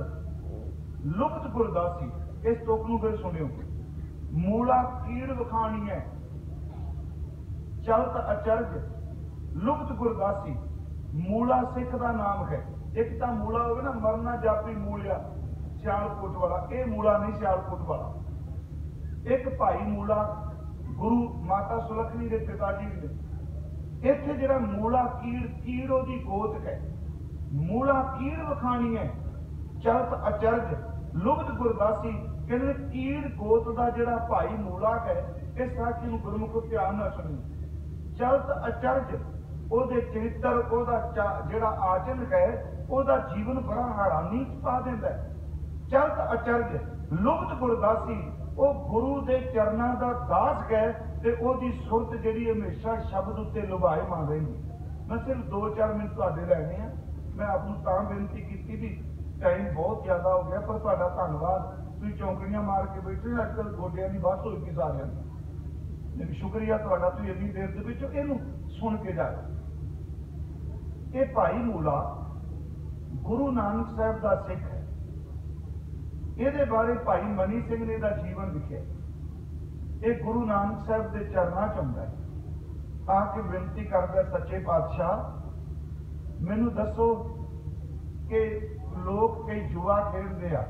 लुप्त गुरदासी। इस तुक नूं फिर सुनियो। मूला कीड़ वखाणी है चलत अचरज लुप्त गुरदासी। मूला सिख का नाम है। एक तो मूला हो ना मरना जापी मूलिया सियालकोट वाला, ये मूला नहीं सियालकोट वाला। एक भाई मूला गुरु माता सुलखनी के पिता जी ने। इत्थे जिहड़ा मूला कीड़ कीड़ ओहदी गोत है। मूला कीड़ वखाणी है चलत अचरज लुप्त गुरदासी। कहते कीड़ गोत का जिहड़ा भाई मूला है, इस साखी नूं गुरमुख ध्यान नाल सुनियो। चलत अचरज ਉਹਦੇ ਚਰਿੱਤਰ ਉਹਦਾ ਜਿਹੜਾ ਆਚਰਨ ਹੈ ਉਹਦਾ ਜੀਵਨ ਬੜਾ ਹੈਰਾਨੀ ਚ ਪਾ ਦਿੰਦਾ ਹੈ। ਚਲਤ ਅਚਰਜ ਲੁਪਤ ਗੁਰਦਾਸੀ। ਉਹ ਗੁਰੂ ਦੇ ਚਰਨਾਂ ਦਾ ਦਾਸ ਹੈ ਤੇ ਉਹਦੀ ਸੁਰਤ ਜਿਹੜੀ ਹਮੇਸ਼ਾ ਸ਼ਬਦ ਉੱਤੇ ਲੁਭਾਇਮਾਨ ਰਹਿੰਦੀ। ਮੈਂ ਸਿਰਫ 2-4 ਮਿੰਟ ਤੁਹਾਡੇ ਲੈਣੇ ਆ। ਮੈਂ ਆਪ ਨੂੰ ਤਾਂ ਬੇਨਤੀ ਕੀਤੀ ਵੀ ਟਾਈਮ ਬਹੁਤ ਜ਼ਿਆਦਾ ਹੋ ਗਿਆ, ਪਰ ਤੁਹਾਡਾ ਧੰਨਵਾਦ। ਤੁਸੀਂ ਚੌਂਕੜੀਆਂ ਮਾਰ ਕੇ ਬੈਠੇ। ਅੱਜ ਕੱਲ੍ਹ ਗੋਡਿਆਂ ਦੀ ਬੱਸ ਹੋਈ ਪਈ ਸਾਰਿਆਂ ਦੀ। ਸ਼ੁਕਰੀਆ ਤੁਹਾਡਾ, ਤੁਸੀਂ ਇੰਨੀ ਦੇਰ ਦੇ ਵਿੱਚ ਇਹਨੂੰ ਸੁਣ ਕੇ ਜਾਓ। ये भाई मूला गुरु नानक साहब का सिख है। ये बारे भाई मनी सिंह ने दा जीवन लिखिਆ। ये गुरु नानक साहब के चरणों च आउंदा है। आके बेनती करदा सच्चे पातशाह मैनू दसो कि लोग कई जुआ खेलते आ,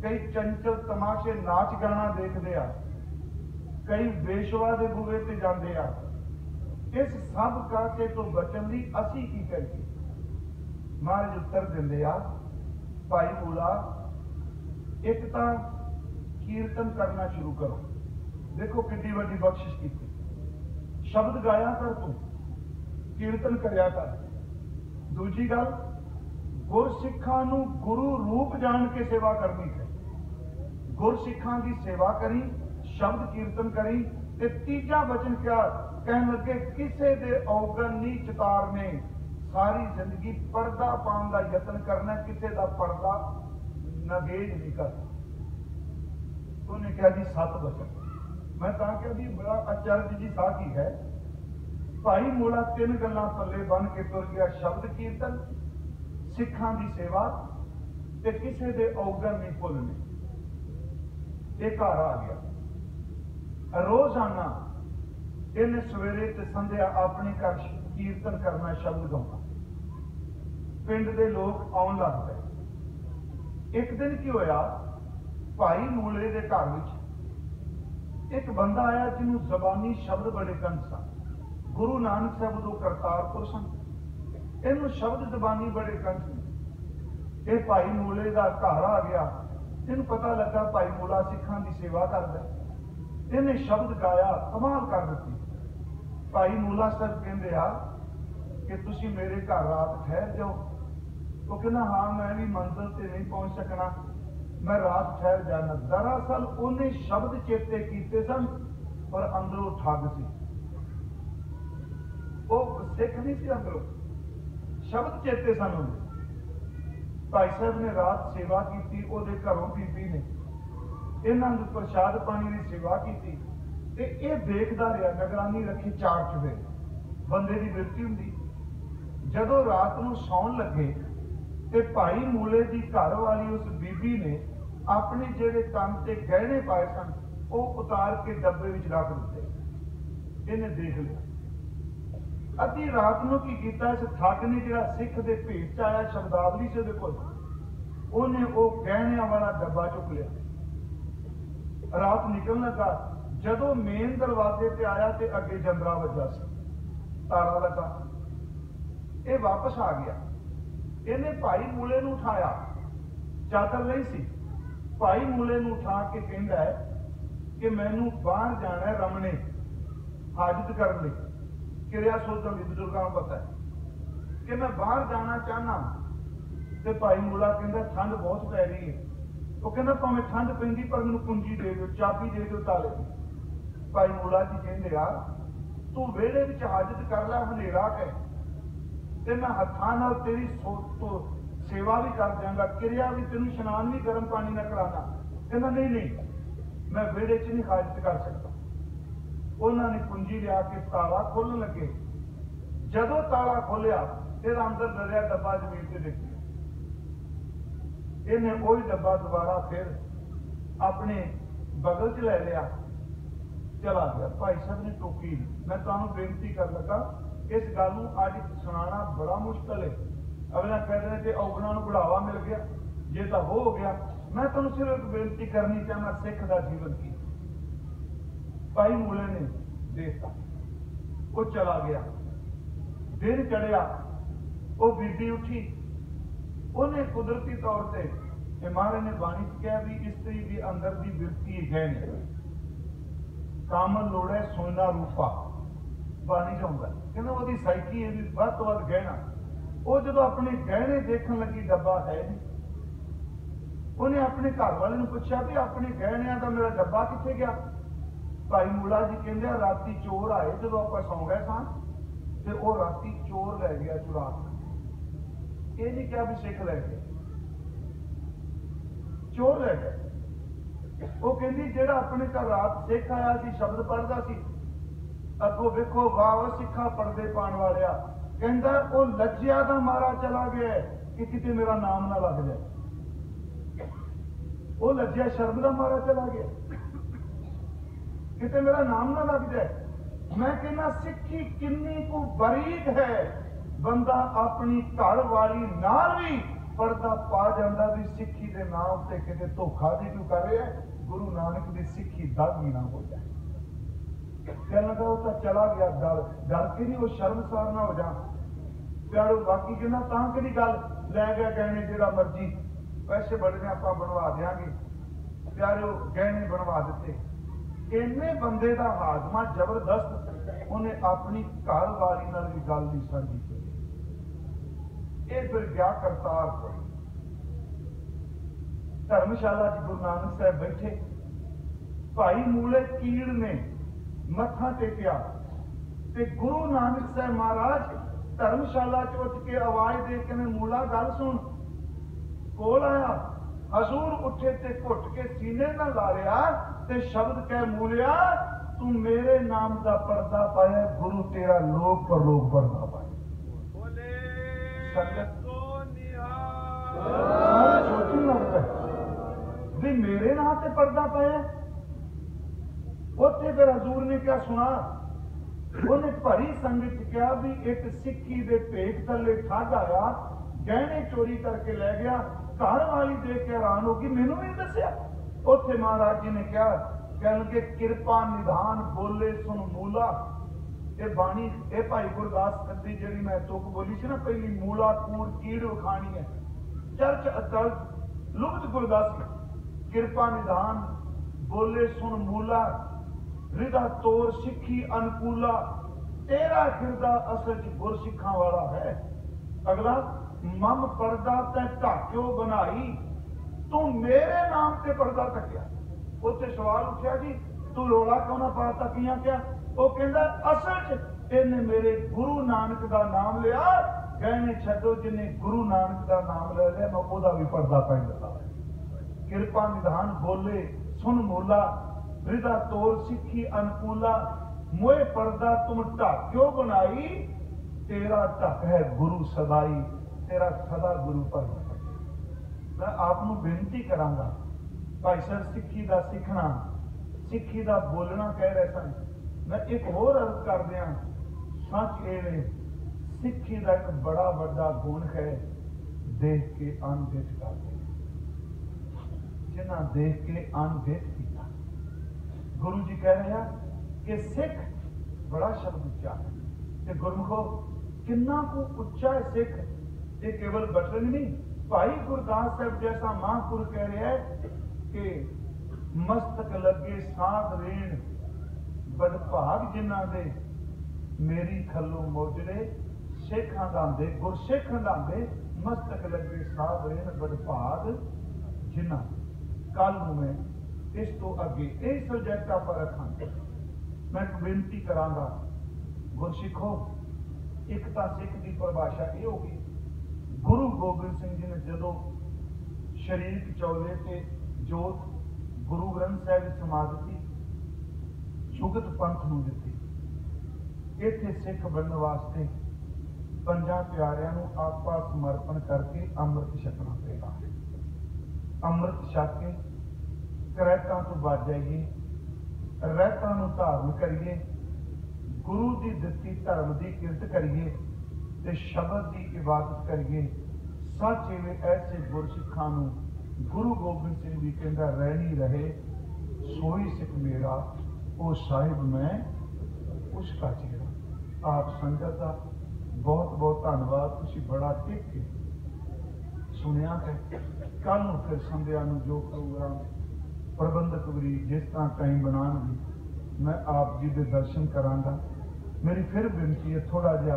कई चंचल तमाशे नाच गाना देखते आ, कई बेशवा के बूहे ते जाते आ। इस सब कासे तो बचन दी असी की करिए? महाराज उत्तर दिंदे आ भाई मूला एक तां कीर्तन करना शुरू करो। देखो कितनी वड्डी बख्शिश की। शब्द गाया कर, तू कीर्तन करया कर। दूजी गल गुरसिखां नूं गुरु रूप जान के सेवा करनी है। गुरसिखां की सेवा करी, शब्द कीर्तन करी। ते तीजा वचन क्या कहन लगे, किसे दे औगन नहीं चितारने। सारी जिंदगी पर्दा पाने का यत्न करना, किसे का पर्दा नगेज नहीं करना। तो उन्हें कहा जी 7 वचन। मैं कहा जी बड़ा अचरज जी साखी है। भाई मूला 3 गल्लां थल्ले बन के तुर गया। शब्द कीर्तन, सिखां की सेवा ते किसे दे औगन नहीं भुलने। ये घर आ गया। रोजाना इन्हें सवेरे ते संध्या अपने घर कीर्तन करना, शब्द गाना। पिंड दे लोग आउण लग पे। एक दिन की होया, भाई मूले दे घर विच एक बंदा आया जिन्हों जबानी शब्द बड़े कंठ सन। गुरु नानक साहब दो करतारपुर सन। इन्हों शब्द जबानी बड़े कंठ ने। यह भाई मूले का घर आ गया। इन्हू पता लगा भाई मूला सिखां की सेवा करता। इन्हें शब्द गाया, कमाल कर दी। भाई मूला साहब कहते आ कि तुसी मेरे घर रात ठहर जाओ। वो कहना हाँ मैं भी मंजिल से नहीं पहुंच सकना, मैं रात ठहर जाना। दरअसल उन्हें शब्द चेते किए सन पर अंदरों ठग सी। वो सिख नहीं सी, अंदरों शब्द चेते सन उन्हें। भाई साहब ने रात सेवा की। ਉਹਦੇ ਘਰੋਂ बीबी ने इन्हां ਨੂੰ प्रसाद पानी की सेवा की। ये देखता रहा, निगरानी रखी 4 चुफेरे। बंदे की बिरती हुंदी। जदों रात को सौन लगे तो भाई मूले की घर वाली उस बीबी ने अपने जेड़े तन से गहने पाए सन वो उतार के डब्बे में रख दिते। इन्हें देख लिया। अद्धी रात को की किया, इस ठग ने जो सिख के भेट च आया, शब्दावली से उन्हें वो गहनिया वाला डब्बा चुक लिया। रात निकल लगा। जदों मेन दरवाजे से आया तो अगे जंदरा वजा से ताला लगा। ये वापस आ गया। इन्हें भाई मूले नूं उठाया, चादर नहीं सी। भाई मूले नूं उठा के कहता है कि मैनू बाहर जाना है रमने हाजत करने। क्रिया सोचने की बजुर्गों को पता है कि मैं बाहर जाना चाहना ਤੇ ਭਾਈ ਮੂਲਾ ਕਹਿੰਦਾ ਠੰਡ ਬਹੁਤ ਪੈ ਰਹੀ ਹੈ। ਉਹ ਕਹਿੰਦਾ ਭਾਵੇਂ ਠੰਡ ਪੈਂਦੀ ਪਰ ਮੈਨੂੰ ਕੁੰਜੀ ਦੇ ਦਿਓ, ਚਾਬੀ ਦੇ ਦਿਓ ਤਾਲੇ ਦੀ। ਭਾਈ ਮੂਲਾ ਜੀ ਕਹਿੰਦੇ ਆ ਤੂੰ ਵਿਹੜੇ ਵਿੱਚ ਹਾਜ਼ਤ ਕਰ ਲੈ, ਹਨੇਰਾ ਹੈ ਤੇ ਮੈਂ ਹੱਥਾਂ ਨਾਲ ਤੇਰੀ ਸੇਵਾ ਵੀ ਕਰ ਦਿਆਂਗਾ, ਕਿਰਿਆ ਵੀ, ਤੈਨੂੰ ਇਸ਼ਨਾਨ ਵੀ ਗਰਮ ਪਾਣੀ ਨਾਲ ਕਰਾਣਾ। ਕਹਿੰਦਾ ਨਹੀਂ ਨਹੀਂ, ਮੈਂ ਵਿਹੜੇ 'ਚ ਨਹੀਂ ਹਾਜ਼ਤ ਕਰ ਸਕਦਾ। ਉਹਨਾਂ ਨੇ ਕੁੰਜੀ ਲਿਆ ਕੇ ਤਾਲਾ ਖੋਲਣ ਲੱਗੇ। ਜਦੋਂ ਤਾਲਾ ਖੋਲਿਆ ਫਿਰ ਅੰਦਰ ਦਰਿਆ ਡੱਬਾ ਜ਼ਮੀਨ ਤੇ ਡਿੱਗ ਗਿਆ। ਇਹਨੇ ਉਹੀ ਡੱਬਾ ਦੁਬਾਰਾ ਫਿਰ ਆਪਣੇ ਬਗਲ 'ਚ ਲੈ ਲਿਆ, ਚਲਾ ਗਿਆ। ਭਾਈ ਸਾਹਿਬ ਨੇ ਟੋਕੀ। ਮੈਂ ਤੁਹਾਨੂੰ ਬੇਨਤੀ ਕਰ ਲੱਗਾ, ਇਸ ਗੱਲ ਨੂੰ ਅੱਜ ਸੁਣਾਉਣਾ ਬੜਾ ਮੁਸ਼ਕਲ ਹੈ। ਅਗਲਾ ਕਹਿੰਦੇ ਕਿ ਔਗਣਾ ਨੂੰ ਬੜਾਵਾ ਮਿਲ ਗਿਆ, ਜੇ ਤਾਂ ਹੋ ਗਿਆ। ਮੈਂ ਤੁਹਾਨੂੰ ਸਿਰਫ ਇੱਕ ਬੇਨਤੀ ਕਰਨੀ ਚਾਹੁੰਦਾ, ਸਿੱਖ ਦਾ ਜੀਵਨ ਕੀ। ਭਾਈ ਮੂਲੇ ਨੇ ਦੇਖਤਾ, ਉਹ ਚਲਾ ਗਿਆ। ਦਿਨ ਚੜਿਆ, ਉਹ ਬੀਬੀ ਉੱਠੀ। ਉਹਨੇ ਕੁਦਰਤੀ ਤੌਰ ਤੇ ਮਹਾਰਾਜ ਨੇ ਬਾਣੀ ਚ ਕਿਹਾ ਵੀ ਇਸਤਰੀ ਦੇ ਅੰਦਰ ਦੀ ਬਿਰਤੀ ਹੈ ਨਹੀਂ, ਕਾਮਨ ਲੋੜ ਹੈ ਸੋਨਾ ਰੂਪਾ। ਬਾਣੀ ਚਾਹੁੰਦਾ ਕਹਿੰਦਾ ਉਹਦੀ ਸਾਈਕੀ ਇਹ ਵੀ ਵੱਧ ਤੋਂ ਵੱਧ ਗਹਿਣਾ। ਉਹ ਜਦੋਂ ਆਪਣੇ ਗਹਿਣੇ ਦੇਖਣ ਲੱਗੀ, ਡੱਬਾ ਹੈ ਨਹੀਂ। ਉਹਨੇ ਆਪਣੇ ਘਰ ਵਾਲੇ ਨੂੰ ਪੁੱਛਿਆ ਵੀ ਆਪਣੇ ਗਹਿਣਿਆਂ ਦਾ ਮੇਰਾ ਡੱਬਾ ਕਿੱਥੇ ਗਿਆ। ਭਾਈ ਮੂਲਾ ਜੀ ਕਹਿੰਦੇ ਰਾਤੀ ਚੋਰ ਆਏ, ਜਦੋਂ ਆਪਾਂ ਸੌਂ ਗਏ ਸਾਂ ਤੇ ਉਹ ਰਾਤੀ ਚੋਰ ਲੈ ਗਿਆ ਚੁਰਾ ਕੇ। ਇਹ ਨਹੀਂ ਕਿਹਾ ਵੀ ਸਿੱਖ ਲੈ ਗਏ, ਚੋਰ ਲੈ ਗਏ। ਉਹ ਕਹਿੰਦੀ ਜਿਹੜਾ ਆਪਣੇ ਘਰ ਰਾਤ ਸਿੱਖ ਆਇਆ ਸੀ, ਸ਼ਬਦ ਪੜ੍ਹਦਾ ਸੀ, ਅੱਗੋਂ ਵੇਖੋ ਵਾਹ ਸਿੱਖਾਂ ਪੜਦੇ ਪਾਉਣ ਵਾਲਿਆ, ਕਹਿੰਦਾ ਉਹ ਲੱਜਿਆ ਦਾ ਮਾਰਾ ਚਲਾ ਗਿਆ ਕਿ ਕਿਤੇ ਮੇਰਾ ਨਾਮ ਨਾ ਲੱਗ ਜਾਏ। ਉਹ ਲੱਜਿਆ ਸ਼ਰਮ ਦਾ ਮਾਰਾ ਚਲਾ ਗਿਆ, ਕਿਤੇ ਮੇਰਾ ਨਾਮ ਨਾ ਲੱਗ ਜਾਏ। ਮੈਂ ਕਹਿੰਦਾ ਸਿੱਖੀ ਕਿੰਨੀ ਕੁ ਬਰੀਕ ਹੈ। ਬੰਦਾ ਆਪਣੀ ਘਰ ਵਾਲੀ ਨਾਲ ਵੀ ਪਰਦਾ ਪਾ ਜਾਂਦਾ ਵੀ ਸਿੱਖੀ ਦੇ ਨਾਮ ਉੱਤੇ ਕਿਤੇ ਧੋਖਾ ਦੀ ਤੂੰ ਕਰ ਰਿਹਾ। ਗੁਰੂ ਨਾਨਕ ਦੀ ਸਿੱਖੀ ਦਾਗੀ ਨਾ ਹੋ ਜਾਏ। ਕਹਿਣ ਲੱਗਾ ਉਹ ਤਾਂ ਚਲਾ ਗਿਆ, ਡਰ ਕੇ ਨਹੀਂ, ਉਹ ਸ਼ਰਮਸਾਰ ਨਾ ਹੋ ਜਾ। ਪਿਆਰੋ ਬਾਕੀ ਕਹਿੰਦਾ ਤਾਂ ਕਿਹੜੀ ਗੱਲ, ਲੈ ਗਿਆ ਗਹਿਣੇ ਜਿਹੜਾ ਮਰਜੀ, ਪੈਸੇ ਬੜੇ ਆਪਾਂ ਬਣਵਾ ਦਿਆਂਗੇ। ਪਿਆਰੋ ਗਹਿਣੇ ਬਣਵਾ ਦਿੱਤੇ। ਇੰਨੇ ਬੰਦੇ ਦਾ ਹਾਜ਼ਮਾ ਜ਼ਬਰਦਸਤ, ਉਹਨੇ ਆਪਣੀ ਘਰ ਵਾਲੀ ਨਾਲ ਵੀ ਗੱਲ ਨਹੀਂ ਸਾਂਝੀ ਕੀਤੀ। ਇਹ ਫਿਰ ਗਿਆ ਕਰਤਾਰਪੁਰ। ਧਰਮਸ਼ਾਲਾ ਚ ਗੁਰੂ ਨਾਨਕ ਸਾਹਿਬ ਬੈਠੇ। ਭਾਈ ਮੂਲੇ ਕੀੜ ਨੇ ਮੱਥਾ ਟੇਕਿਆ ਤੇ ਗੁਰੂ ਨਾਨਕ ਸਾਹਿਬ ਮਹਾਰਾਜ ਧਰਮਸ਼ਾਲਾ ਚ ਉੱਠ ਕੇ ਆਵਾਜ਼ ਦੇ ਕੇ ਮੂਲਾ ਗੱਲ ਸੁਣ। ਕੋਲ ਆਇਆ, ਹਜ਼ੂਰ ਉੱਠੇ ਤੇ ਘੁੱਟ ਕੇ ਸੀਨੇ ਨਾਲ ਲਾ ਲਿਆ ਤੇ ਸ਼ਬਦ ਕਹਿ ਮੂਲਿਆ ਤੂੰ ਮੇਰੇ ਨਾਮ ਦਾ ਪਰਦਾ ਪਾਇਆ, ਗੁਰੂ ਤੇਰਾ ਲੋਕ ਪਰਲੋਕ ਪਰਦਾ ਪਾਇਆ। ਸੋਚਣ ਲੱਗਦਾ ਵੀ ਮੇਰੇ ਨਾਂ ਤੇ ਪਰਦਾ ਪਾਇਆ। ਉੱਥੇ ਫਿਰ ਹਜ਼ੂਰ ਨੇ ਕਿਹਾ ਸੁਣਾ। ਉਹਨੇ ਭਰੀ ਸੰਗਤ ਚ ਕਿਹਾ ਵੀ ਇੱਕ ਸਿੱਖੀ ਦੇ ਭੇਖ ਥੱਲੇ ਠੱਗ ਆਇਆ, ਗਹਿਣੇ ਚੋਰੀ ਕਰਕੇ ਲੈ ਗਿਆ। ਘਰ ਵਾਲੀ ਦੇਖ ਕੇ ਹੈਰਾਨ ਹੋ ਗਈ, ਮੈਨੂੰ ਨਹੀਂ ਦੱਸਿਆ। ਉੱਥੇ ਮਹਾਰਾਜ ਜੀ ਨੇ ਕਿਹਾ, ਕਹਿਣ ਲੱਗੇ ਕਿਰਪਾ ਨਿਧਾਨ ਬੋਲੇ ਸੁਣ ਮੂਲਾ। ਇਹ ਬਾਣੀ, ਇਹ ਭਾਈ ਗੁਰਦਾਸ ਦੀ ਜਿਹੜੀ ਮੈਂ ਤੁਕ ਬੋਲੀ ਸੀ ਨਾ ਪਹਿਲੀ, ਮੂਲਾ ਕੂੜ ਕੀੜ ਉਖਾਣੀ ਹੈ, ਚਰਚ ਅਤਲ ਲੁਪਤ ਗੁਰਦਾਸੀ। ਕਿਰਪਾ ਨਿਧਾਨ ਬੋਲੇ ਸੁਣ ਮੂਲਾ, ਰਿਦਾ ਤੋਰ ਸਿੱਖੀ ਅਨਕੂਲਾ, ਤੇਰਾ ਹਿਰਦਾ ਅਸਲ ਚ ਗੁਰ ਸਿੱਖਾਂ ਵਾਲਾ ਹੈ। ਅਗਲਾ ਮਮ ਪਰਦਾ ਤੈ ਢਾਕਿਓ ਬਣਾਈ, ਤੂੰ ਮੇਰੇ ਨਾਮ ਤੇ ਪਰਦਾ ਢੱਕਿਆ। ਉੱਥੇ ਸਵਾਲ ਉੱਠਿਆ ਜੀ ਤੂੰ ਰੋਲਾ ਕਿਉਂ ਨਾ ਪਾ ਤਕੀਆਂ ਕਿਆ। ਉਹ ਕਹਿੰਦਾ ਅਸਲ ਚ ਇਹਨੇ ਮੇਰੇ ਗੁਰੂ ਨਾਨਕ ਦਾ ਨਾਮ ਲਿਆ। ਗਹਿਣੇ ਛੱਡੋ, ਜਿਹਨੇ ਗੁਰੂ ਨਾਨਕ ਦਾ ਨਾਮ ਲੈ ਲਿਆ ਮੈਂ ਉਹਦਾ ਵੀ ਪਰਦਾ ਪੈ ਦਿੱਤਾ। ਕਿਰਪਾ ਨਿਧਾਨ ਬੋਲੇ ਸੁਣ ਮੋਲਾ, ਰਿਦਾ ਤੋਰ ਸਿੱਖੀ ਅਨਕੂਲਾ, ਮੋਏ ਪਰਦਾ ਤੁਮ ਢਾਕਿਓ ਬਣਾਈ, ਤੇਰਾ ਢੱਕ ਹੈ ਗੁਰੂ ਸਦਾਈ, ਤੇਰਾ ਸਦਾ ਗੁਰੂ ਪਰਦਾ। ਮੈਂ ਆਪ ਨੂੰ ਬੇਨਤੀ ਕਰਾਂਗਾ, ਭਾਈ ਸਾਹਿਬ ਸਿੱਖੀ ਦਾ ਸਿੱਖਣਾ, ਸਿੱਖੀ ਦਾ ਬੋਲਣਾ ਕਹਿ ਰਹੇ ਸਨ। ਮੈਂ ਇੱਕ ਹੋਰ ਅਰਜ਼ ਕਰ ਦਿਆਂ, ਸੱਚ ਇਹ ਵੇ ਸਿੱਖੀ ਦਾ ਇੱਕ ਬੜਾ ਵੱਡਾ ਗੁਣ ਹੈ, ਦੇਖ ਕੇ ਅਣਦੇਖ ਕਰਦੇ। ਜਿਨ੍ਹਾਂ ਦੇਖ ਕੇ ਅਣਦੇਖ ਕੀਤਾ। ਗੁਰੂ ਜੀ ਕਹਿ ਰਹੇ ਆ ਕਿ ਸਿੱਖ ਬੜਾ ਸ਼ਬਦ ਉੱਚਾ ਹੈ ਤੇ ਗੁਰਮੁਖੋ ਕਿੰਨਾ ਕੁ ਉੱਚਾ ਹੈ ਸਿੱਖ। ਇਹ ਕੇਵਲ ਬਚਨ ਨਹੀਂ, ਭਾਈ ਗੁਰਦਾਸ ਸਾਹਿਬ ਜੈਸਾ ਮਹਾਂਪੁਰਖ ਕਹਿ ਰਿਹਾ ਹੈ ਕਿ ਮਸਤਕ ਲੱਗੇ ਸਾਧ ਰੇਣ, ਬਦਭਾਗ ਜਿਨ੍ਹਾਂ ਦੇ ਮੇਰੀ ਖੱਲੋ ਮੋਜੜੇ, सिख हंडांदे गुरसिख हंडांदे मस्तक लगे साध रेन बड़भाग जिन्ना। कल मैं इस तो अगे यही सब्जैक्ट आप रखा। मैं एक बेनती करांगा गुरसिखो, एक तो सिख की परिभाषा ये होगी, गुरु गोबिंद सिंह जी ने जदों शरीर चौले ते जोत गुरु ग्रंथ साहिब समाज की जुगत पंथ नूं दित्ती। इत्थे सिख बनने वास्ते पंजां प्यारिਆਂ ਨੂੰ आपा समर्पण करके अमृत छकना पेगा। अमृत छक के करैतां तो बच जाइए, रहतां नूं धारण करिए, गुरु की दित्ती धर्म की किरत करिए ते शब्द की इबादत करिए। सच इवें ऐसे गुरसिखां नूं गुरु गोबिंद सिंह भी कहंदा रहनी रहे सोई सिख मेरा ओ साहिब मैं उसका चेहरा। आप संगत का बहुत बहुत धन्यवाद, तुसीं बड़ा टिक के सुनिया है। कल नूं फिर संध्या नूं जो प्रोग्राम प्रबंधक वरीज जिस तरह टाइम बनाएंगे मैं आप जी के दर्शन करांगा। मेरी फिर बेनती है थोड़ा जिहा